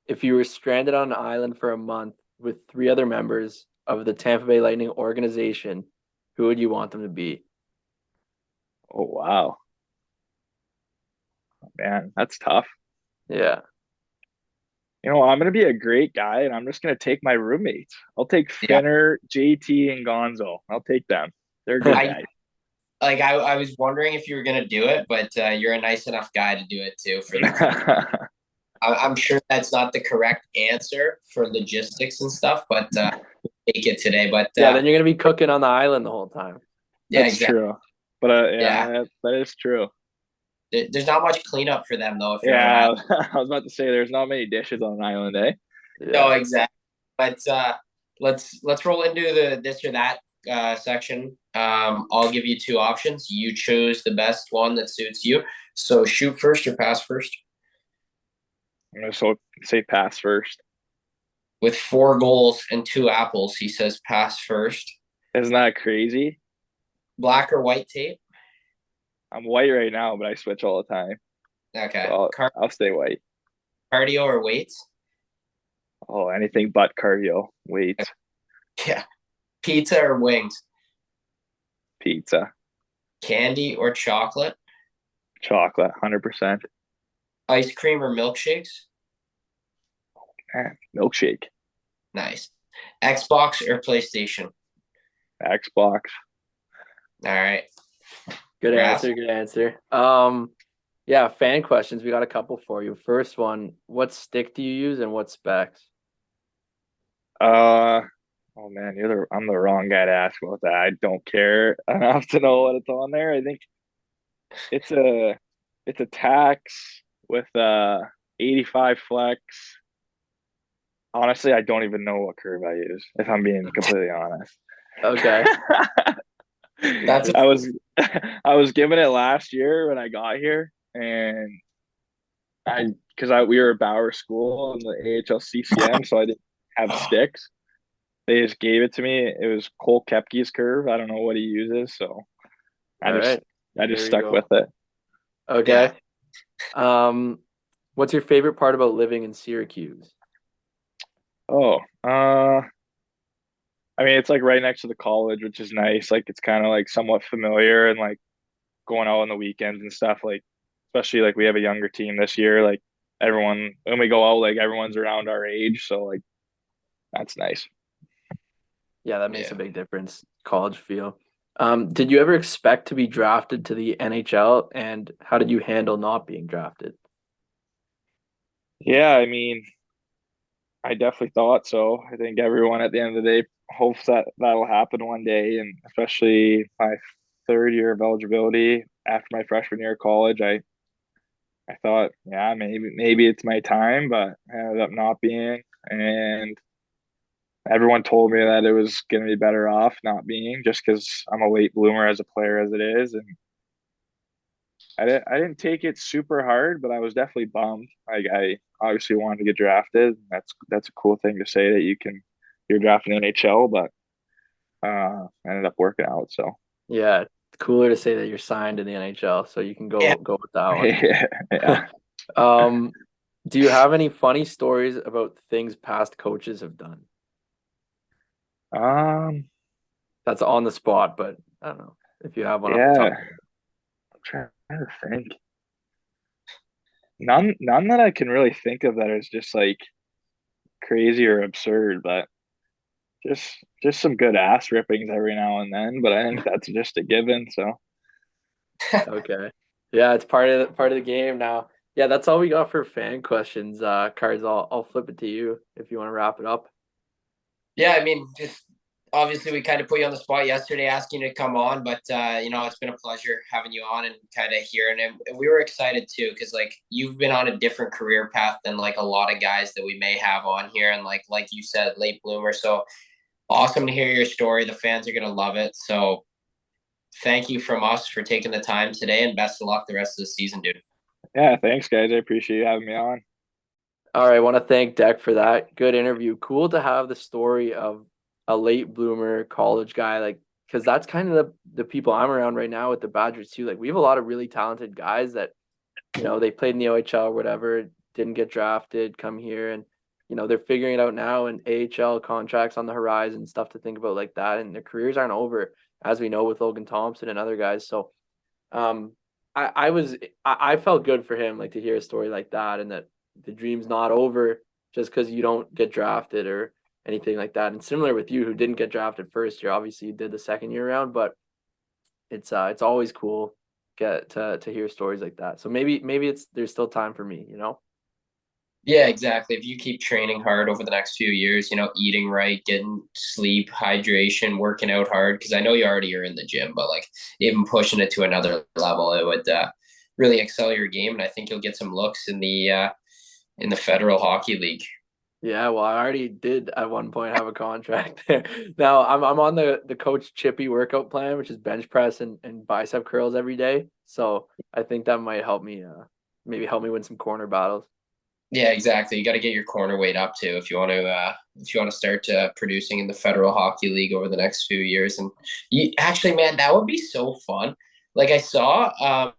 Speaker 1: If you were stranded on an island for a month with three other members of the Tampa Bay Lightning organization, who would you want them to be?
Speaker 3: Oh wow, man, that's tough.
Speaker 1: Yeah.
Speaker 3: I'm going to be a great guy and I'm just going to take my roommates. I'll take
Speaker 2: Yeah.
Speaker 3: Finner, JT, and Gonzo. I'll take them. They're good
Speaker 2: I
Speaker 3: guys.
Speaker 2: I was wondering if you were gonna do it, but you're a nice enough guy to do it too for the team. I'm sure that's not the correct answer for logistics and stuff, but we'll take it today. But
Speaker 1: Yeah, then you're gonna be cooking on the island the whole time.
Speaker 2: yeah,
Speaker 3: That's
Speaker 2: exactly.
Speaker 3: true. But
Speaker 2: Yeah.
Speaker 3: that is true.
Speaker 2: There's not much cleanup for them though if you're on an
Speaker 3: Yeah,
Speaker 2: island.
Speaker 3: I was about to say there's not many dishes on an island, eh?
Speaker 2: No,
Speaker 1: Yeah.
Speaker 2: exactly. But let's roll into the this or that section. I'll give you two options. You choose the best one that suits you. So shoot first or pass first.
Speaker 3: I'm going to say pass first.
Speaker 2: With 4 goals and 2 apples, he says pass first.
Speaker 3: Isn't that crazy?
Speaker 2: Black or white tape?
Speaker 3: I'm white right now, but I switch all the time.
Speaker 2: Okay.
Speaker 3: So I'll stay white.
Speaker 2: Cardio or weights?
Speaker 3: Oh, anything but cardio. Weights.
Speaker 2: Yeah. Pizza or wings?
Speaker 3: Pizza.
Speaker 2: Candy or chocolate?
Speaker 3: Chocolate. 100%.
Speaker 2: Ice cream or milkshakes?
Speaker 3: Milkshake.
Speaker 2: Nice. Xbox or PlayStation?
Speaker 3: Xbox.
Speaker 2: All right.
Speaker 1: Good
Speaker 2: Raph?
Speaker 1: answer. Good answer. Yeah, fan questions. We got a couple for you. First one, what stick do you use and what specs?
Speaker 3: Oh man, I'm the wrong guy to ask about that. I don't care enough to know what it's on there. I think it's a tax with 85 flex. Honestly, I don't even know what curve I use, if I'm being completely honest.
Speaker 1: Okay.
Speaker 2: That's
Speaker 3: I was I was given it last year when I got here, and we were a Bauer school in the AHL CCM, so I didn't have sticks. They just gave it to me. It was Cole Kepke's curve. I don't know what he uses, so I
Speaker 1: All
Speaker 3: just
Speaker 1: right.
Speaker 3: I
Speaker 1: There
Speaker 3: just
Speaker 1: you
Speaker 3: stuck
Speaker 1: go.
Speaker 3: with it.
Speaker 1: Okay. What's your favorite part about living in Syracuse?
Speaker 3: Oh, I mean, it's like right next to the college, which is nice. Like it's kind of like somewhat familiar and like going out on the weekends and stuff. Like especially like we have a younger team this year. Like everyone when we go out, like everyone's around our age, so like that's nice.
Speaker 1: Yeah, that makes a big difference. College feel. Did you ever expect to be drafted to the NHL, and how did you handle not being drafted?
Speaker 3: Yeah, I mean, I definitely thought so. I think everyone at the end of the day hopes that that'll happen one day, and especially my third year of eligibility after my freshman year of college, I thought, yeah, maybe it's my time, but it ended up not being. And everyone told me that it was going to be better off not being, just because I'm a late bloomer as a player as it is, and I didn't take it super hard, but I was definitely bummed. Like I obviously wanted to get drafted. That's a cool thing to say that you're drafting in the NHL, but ended up working out. So
Speaker 1: Yeah, it's cooler to say that you're signed in the NHL, so you can
Speaker 2: Yeah.
Speaker 1: go with that one.
Speaker 3: yeah.
Speaker 1: Do you have any funny stories about things past coaches have done?
Speaker 3: Um
Speaker 1: That's on the spot, but I don't know if you have one off the top.
Speaker 3: yeah. I'm trying to think. None that I can really think of that is just like crazy or absurd, but just some good ass rippings every now and then. But I think that's just a given. So
Speaker 1: Okay. Yeah, it's part of the game now. Yeah, that's all we got for fan questions. Cards, I'll flip it to you if you want to wrap it up.
Speaker 2: Yeah, I mean, just obviously we kind of put you on the spot yesterday asking you to come on, but it's been a pleasure having you on and kind of hearing it. And we were excited too, because like you've been on a different career path than like a lot of guys that we may have on here. And like you said, late bloomer. So awesome to hear your story. The fans are gonna love it. So thank you from us for taking the time today and best of luck the rest of the season, dude.
Speaker 3: yeah, thanks guys. I appreciate you having me on.
Speaker 1: All right, I want to thank Deck for that. Good interview. Cool to have the story of a late bloomer college guy, like because that's kind of the people I'm around right now with the Badgers too. Like we have a lot of really talented guys that, they played in the OHL or whatever, didn't get drafted, come here and they're figuring it out now and AHL contracts on the horizon, stuff to think about like that. And their careers aren't over, as we know with Logan Thompson and other guys. So um I felt good for him, like to hear a story like that, and that the dream's not over just because you don't get drafted or anything like that. And similar with you, who didn't get drafted first year, obviously you did the second year round, but it's always cool get to hear stories like that. So maybe it's there's still time for me,
Speaker 2: Yeah, exactly. If you keep training hard over the next few years, eating right, getting sleep, hydration, working out hard, because I know you already are in the gym, but like even pushing it to another level, it would really excel your game, and I think you'll get some looks in the Federal Hockey League.
Speaker 1: Yeah, well, I already did at one point have a contract there. Now I'm on the Coach Chippy workout plan, which is bench press and bicep curls every day. So I think that might help me maybe help me win some corner battles.
Speaker 2: Yeah, exactly. You got to get your corner weight up too if you want to start producing in the Federal Hockey League over the next few years. And actually, man, that would be so fun. Like I saw,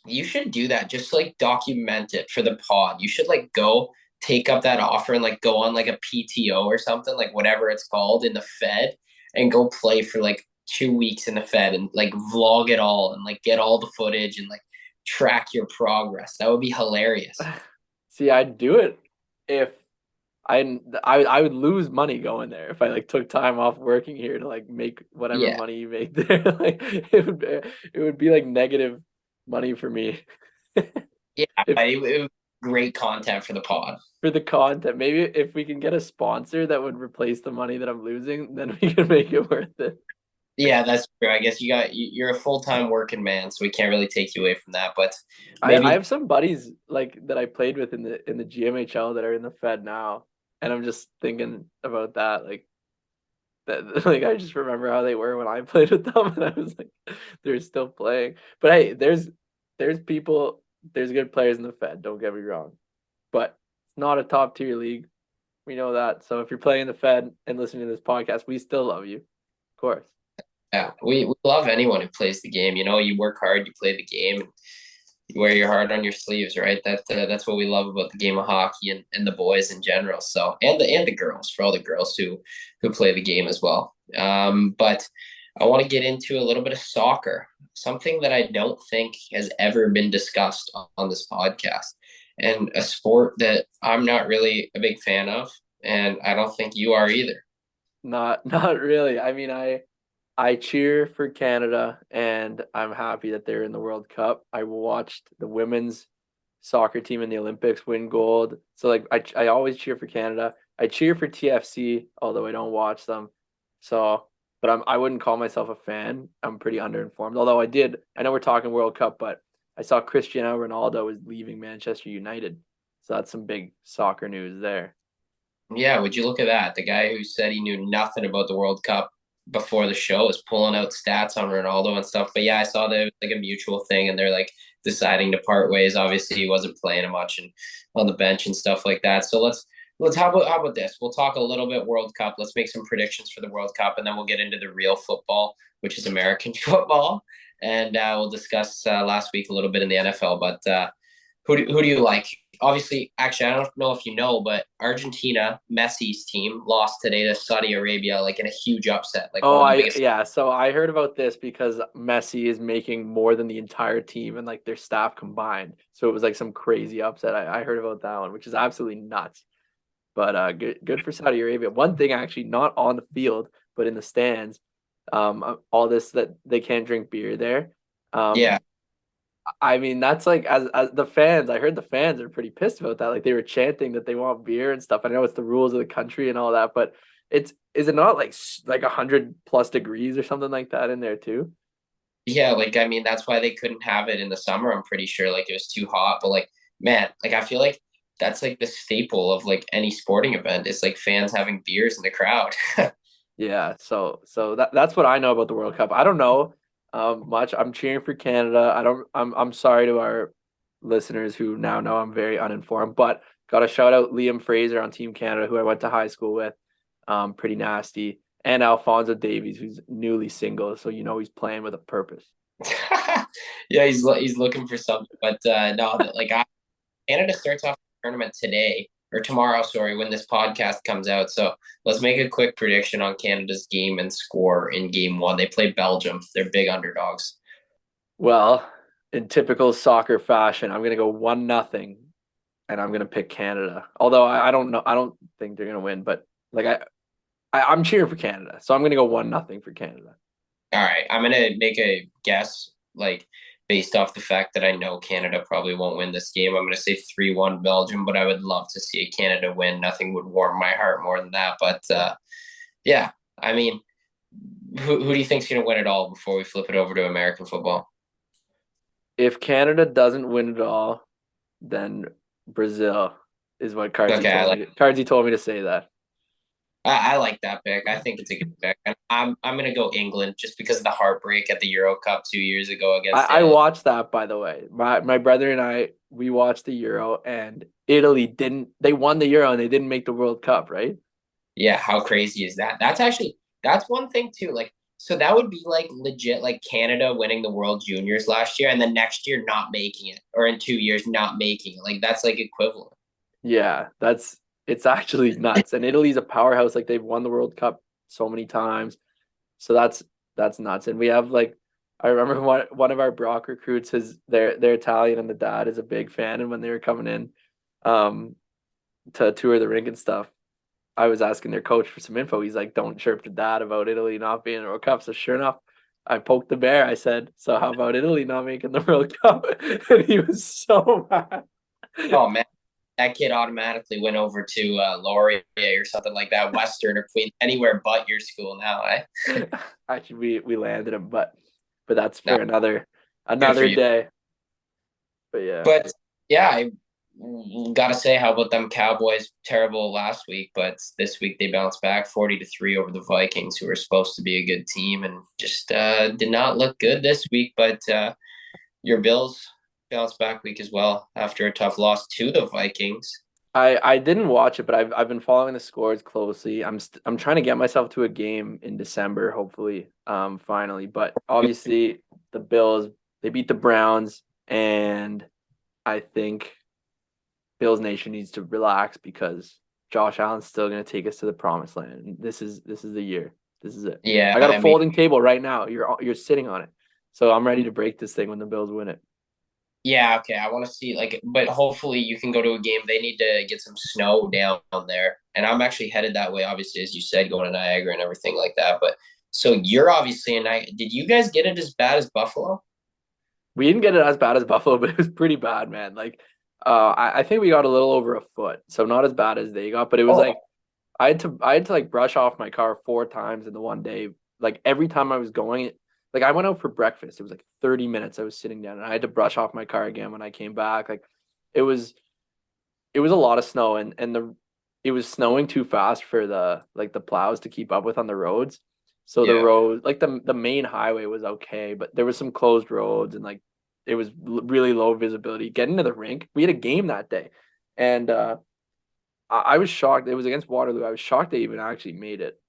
Speaker 2: you should do that. Just like document it for the pod. You should like go take up that offer and like go on like a PTO or something, like whatever it's called in the Fed, and go play for like 2 weeks in the Fed and like vlog it all and like get all the footage and like track your progress. That would be hilarious.
Speaker 1: See, I'd do it if I would lose money going there if I like took time off working here to like make whatever
Speaker 2: Yeah.
Speaker 1: money you make there. Like it would be like negative money for me.
Speaker 2: Yeah.
Speaker 1: If
Speaker 2: It was great content for the pod.
Speaker 1: for the content, maybe if we can get a sponsor that would replace the money that I'm losing, then we can make it worth it.
Speaker 2: Yeah, that's true. I guess you're a full-time working man, so we can't really take you away from that. But
Speaker 1: I
Speaker 2: maybe
Speaker 1: have some buddies like that I played with in the GMHL that are in the Fed now, and I'm just thinking about that like that like I just remember how they were when I played with them, and I was like, they're still playing. But hey, there's people, there's good players in the Fed. Don't get me wrong, but it's not a top tier league. We know that. So if you're playing the Fed and listening to this podcast, we still love you, of course.
Speaker 2: yeah, we love anyone who plays the game. You work hard, you play the game, and you wear your heart on your sleeves, right? That's what we love about the game of hockey and the boys in general. So and the girls, for all the girls who play the game as well. But I want to get into a little bit of soccer, something that I don't think has ever been discussed on this podcast, and a sport that I'm not really a big fan of, and I don't think you are either.
Speaker 1: Not really. I mean, I cheer for Canada and I'm happy that they're in the World Cup. I watched the women's soccer team in the Olympics win gold. So like I always cheer for Canada. I cheer for TFC, although I don't watch them. So, but I wouldn't call myself a fan. I'm pretty underinformed. Although I know we're talking World Cup, but I saw Cristiano Ronaldo is leaving Manchester United. So that's some big soccer news there.
Speaker 2: Yeah, would you look at that? The guy who said he knew nothing about the World Cup before the show is pulling out stats on Ronaldo and stuff. But yeah, I saw that it was like a mutual thing, and they're like deciding to part ways. Obviously, he wasn't playing much and on the bench and stuff like that. So let's how about this? We'll talk a little bit World Cup. Let's make some predictions for the World Cup, and then we'll get into the real football, which is American football, and we'll discuss last week a little bit in the NFL. But who do you like? Obviously, actually, I don't know if you know, but Argentina, Messi's team, lost today to Saudi Arabia, like in a huge upset, like
Speaker 1: Oh,
Speaker 2: one of the biggest.
Speaker 1: yeah. So I heard about this because Messi is making more than the entire team and like their staff combined. So it was like some crazy upset. I heard about that one, which is absolutely nuts. But good for Saudi Arabia. One thing actually, not on the field, but in the stands, all this that they can't drink beer there.
Speaker 2: Yeah.
Speaker 1: I mean, that's like as the fans, I heard the fans are pretty pissed about that. Like they were chanting that they want beer and stuff. I know it's the rules of the country and all that, but is it not like 100+ degrees or something like that in there too?
Speaker 2: Yeah, like I mean that's why they couldn't have it in the summer, I'm pretty sure. Like it was too hot. But like, man, like I feel like that's like the staple of like any sporting event is like fans having beers in the crowd.
Speaker 1: Yeah, so that's what I know about the World Cup. I don't know much. I'm cheering for Canada. I'm sorry to our listeners who now know I'm very uninformed, but got to shout out Liam Fraser on Team Canada, who I went to high school with. Pretty nasty. And Alfonso Davies, who's newly single, so he's playing with a purpose.
Speaker 2: Yeah, he's looking for something. But no, like Canada starts off the tournament today or tomorrow, sorry, when this podcast comes out. So let's make a quick prediction on Canada's game and score in game one. They play Belgium. They're big underdogs.
Speaker 1: Well, in typical soccer fashion, I'm gonna go 1-0, and I'm gonna pick Canada. Although I don't know, I don't think they're gonna win, but like I'm cheering for Canada, so I'm gonna go 1-0 for Canada.
Speaker 2: All right, I'm gonna make a guess, like based off the fact that I know Canada probably won't win this game. I'm gonna say 3-1 Belgium, but I would love to see a Canada win. Nothing would warm my heart more than that. But yeah, I mean, who do you think's gonna win it all before we flip it over to American football?
Speaker 1: If Canada doesn't win it all, then Brazil is what Cardzi
Speaker 2: Okay,
Speaker 1: told me. Cardzi told me to say that.
Speaker 2: I like that pick. I think it's a good pick. And I'm gonna go England just because of the heartbreak at the Euro Cup 2 years ago against
Speaker 1: I
Speaker 2: Italy.
Speaker 1: watched that, by the way. My brother and I, we watched the Euro, and Italy didn't. They won the Euro and they didn't make the World Cup, right?
Speaker 2: Yeah, how crazy is that? That's one thing too. Like, so that would be like legit, like Canada winning the World Juniors last year and the next year not making it, or in 2 years not making it. Like that's like equivalent.
Speaker 1: Yeah, it's actually nuts. And Italy's a powerhouse. Like they've won the World Cup so many times. So that's nuts. And we have like I remember one of our Brock recruits they're Italian and the dad is a big fan. And when they were coming in to tour the rink and stuff, I was asking their coach for some info. He's like, don't chirp the dad about Italy not being in the World Cup. So sure enough, I poked the bear. I said, so how about Italy not making the World Cup? And he was so mad.
Speaker 2: Oh man, that kid automatically went over to Laurier or something like that, Western or Queen, anywhere but your school now.
Speaker 1: Actually, we landed him, but that's
Speaker 2: No,
Speaker 1: for another
Speaker 2: good for you.
Speaker 1: day. But yeah.
Speaker 2: But yeah, I gotta say, how about them Cowboys? Terrible last week, but this week they bounced back 40-3 over the Vikings, who were supposed to be a good team, and just did not look good this week. But your Bills bounced back week as well after a tough loss to the Vikings.
Speaker 1: I didn't watch it, but I've been following the scores closely. I'm trying to get myself to a game in December, hopefully, finally. But obviously, the Bills they beat the Browns, and I think Bills Nation needs to relax because Josh Allen's still going to take us to the promised land. And this is the year. This is it.
Speaker 2: Yeah,
Speaker 1: I got a
Speaker 2: I mean,
Speaker 1: folding table right now. You're sitting on it, so I'm ready to break this thing when the Bills win it.
Speaker 2: yeah, okay. I want to see like, but hopefully you can go to a game. They need to get some snow down there, and I'm actually headed that way. Obviously, as you said, going to Niagara and everything like that. But so you're obviously in Niagara. Did you guys get it as bad as Buffalo?
Speaker 1: We didn't get it as bad as Buffalo, but it was pretty bad, man. Like, I think we got a little over a foot, so not as bad as they got, but it was like I had to like brush off my car 4 times in the one day. Like every time I was going, like I went out for breakfast. It was like 30 minutes. I was sitting down, and I had to brush off my car again when I came back. Like, it was it was a lot of snow, and it was snowing too fast for the plows to keep up with on the roads. So the
Speaker 2: Yeah.
Speaker 1: road, like the main highway was okay, but there was some closed roads and like it was really low visibility. Getting to the rink, we had a game that day, and I was shocked. It was against Waterloo. I was shocked they even actually made it.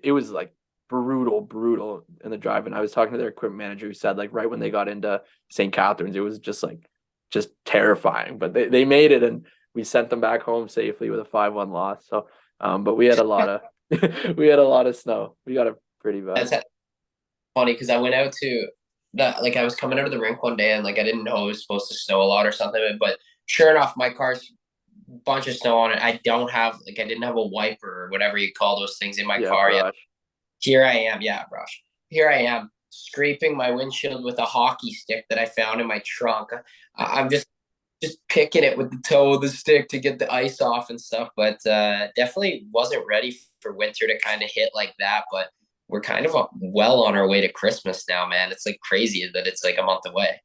Speaker 1: It was like brutal in the drive. And I was talking to their equipment manager who said like right when they got into St. Catharines, it was just terrifying. But they made it, and we sent them back home safely with a 5-1 loss. So, but we had a lot of we had a lot of snow. We got it pretty bad.
Speaker 2: That's funny because I went out to that, like I was coming out of the rink one day and like I didn't know it was supposed to snow a lot or something, but sure enough, my car's bunch of snow on it. I didn't have a wiper or whatever you call those things in my
Speaker 1: Yeah,
Speaker 2: car yet.
Speaker 1: brush.
Speaker 2: Here I am, yeah, brush. Here I am scraping my windshield with a hockey stick that I found in my trunk. I'm just picking it with the toe of the stick to get the ice off and stuff. But definitely wasn't ready for winter to kind of hit like that. But we're kind of well on our way to Christmas now, man. It's like crazy that it's like a month away.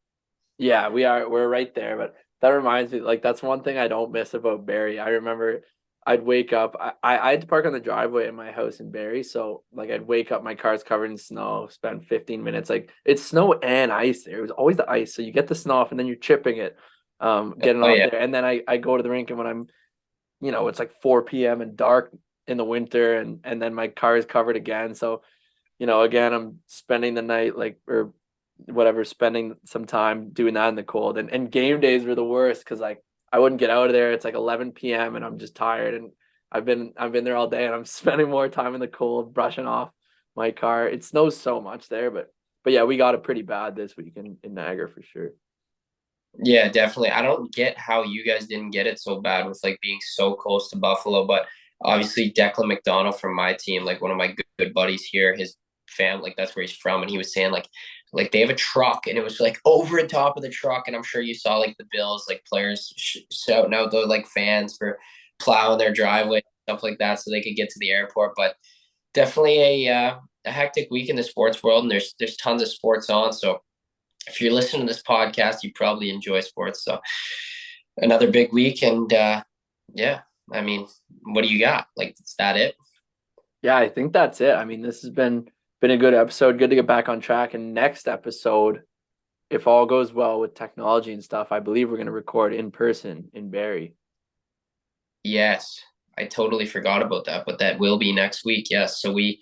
Speaker 1: Yeah, we're right there, but that reminds me, like that's one thing I don't miss about Barrie. I remember I'd wake up, I had to park on the driveway in my house in Barrie, so like I'd wake up, my car's covered in snow, spend 15 minutes, like it's snow and ice there. It was always the ice, so you get the snow off and then you're chipping it, getting
Speaker 2: Oh
Speaker 1: off
Speaker 2: yeah.
Speaker 1: there, and then I go to the rink and when I'm, it's like 4 p.m. and dark in the winter, and then my car is covered again, so again, I'm spending the night like or whatever, spending some time doing that in the cold. And game days were the worst because like I wouldn't get out of there. It's like 11 p.m. and I'm just tired. And I've been there all day and I'm spending more time in the cold, brushing off my car. It snows so much there, but yeah, we got it pretty bad this week in Niagara for sure.
Speaker 2: Yeah, definitely. I don't get how you guys didn't get it so bad with like being so close to Buffalo, but obviously Declan McDonald from my team, like one of my good buddies here, his fam, like that's where he's from, and he was saying like they have a truck, and it was like over the top of the truck, and I'm sure you saw like the Bills, like players shouting out the like fans for plowing their driveway, stuff like that, so they could get to the airport. But definitely a hectic week in the sports world, and there's tons of sports on, so if you're listening to this podcast, you probably enjoy sports. So another big week, and yeah, I mean, what do you got? Like, is that it?
Speaker 1: Yeah, I think that's it. I mean, this has been a good episode. Good to get back on track. And next episode, if all goes well with technology and stuff, I believe we're going to record in person in Barrie.
Speaker 2: Yes, I totally forgot about that, but that will be next week. Yes, so we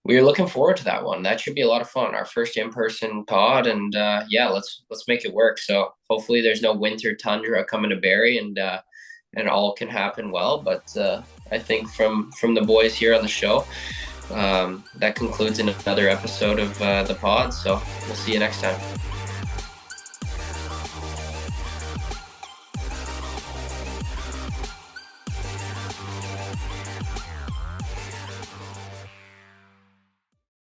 Speaker 2: are looking forward to that one. That should be a lot of fun. Our first in-person pod, and yeah, let's make it work. So hopefully, there's no winter tundra coming to Barrie, and all can happen well. But I think from the boys here on the show, that concludes another episode of the pod. So we'll see you next time.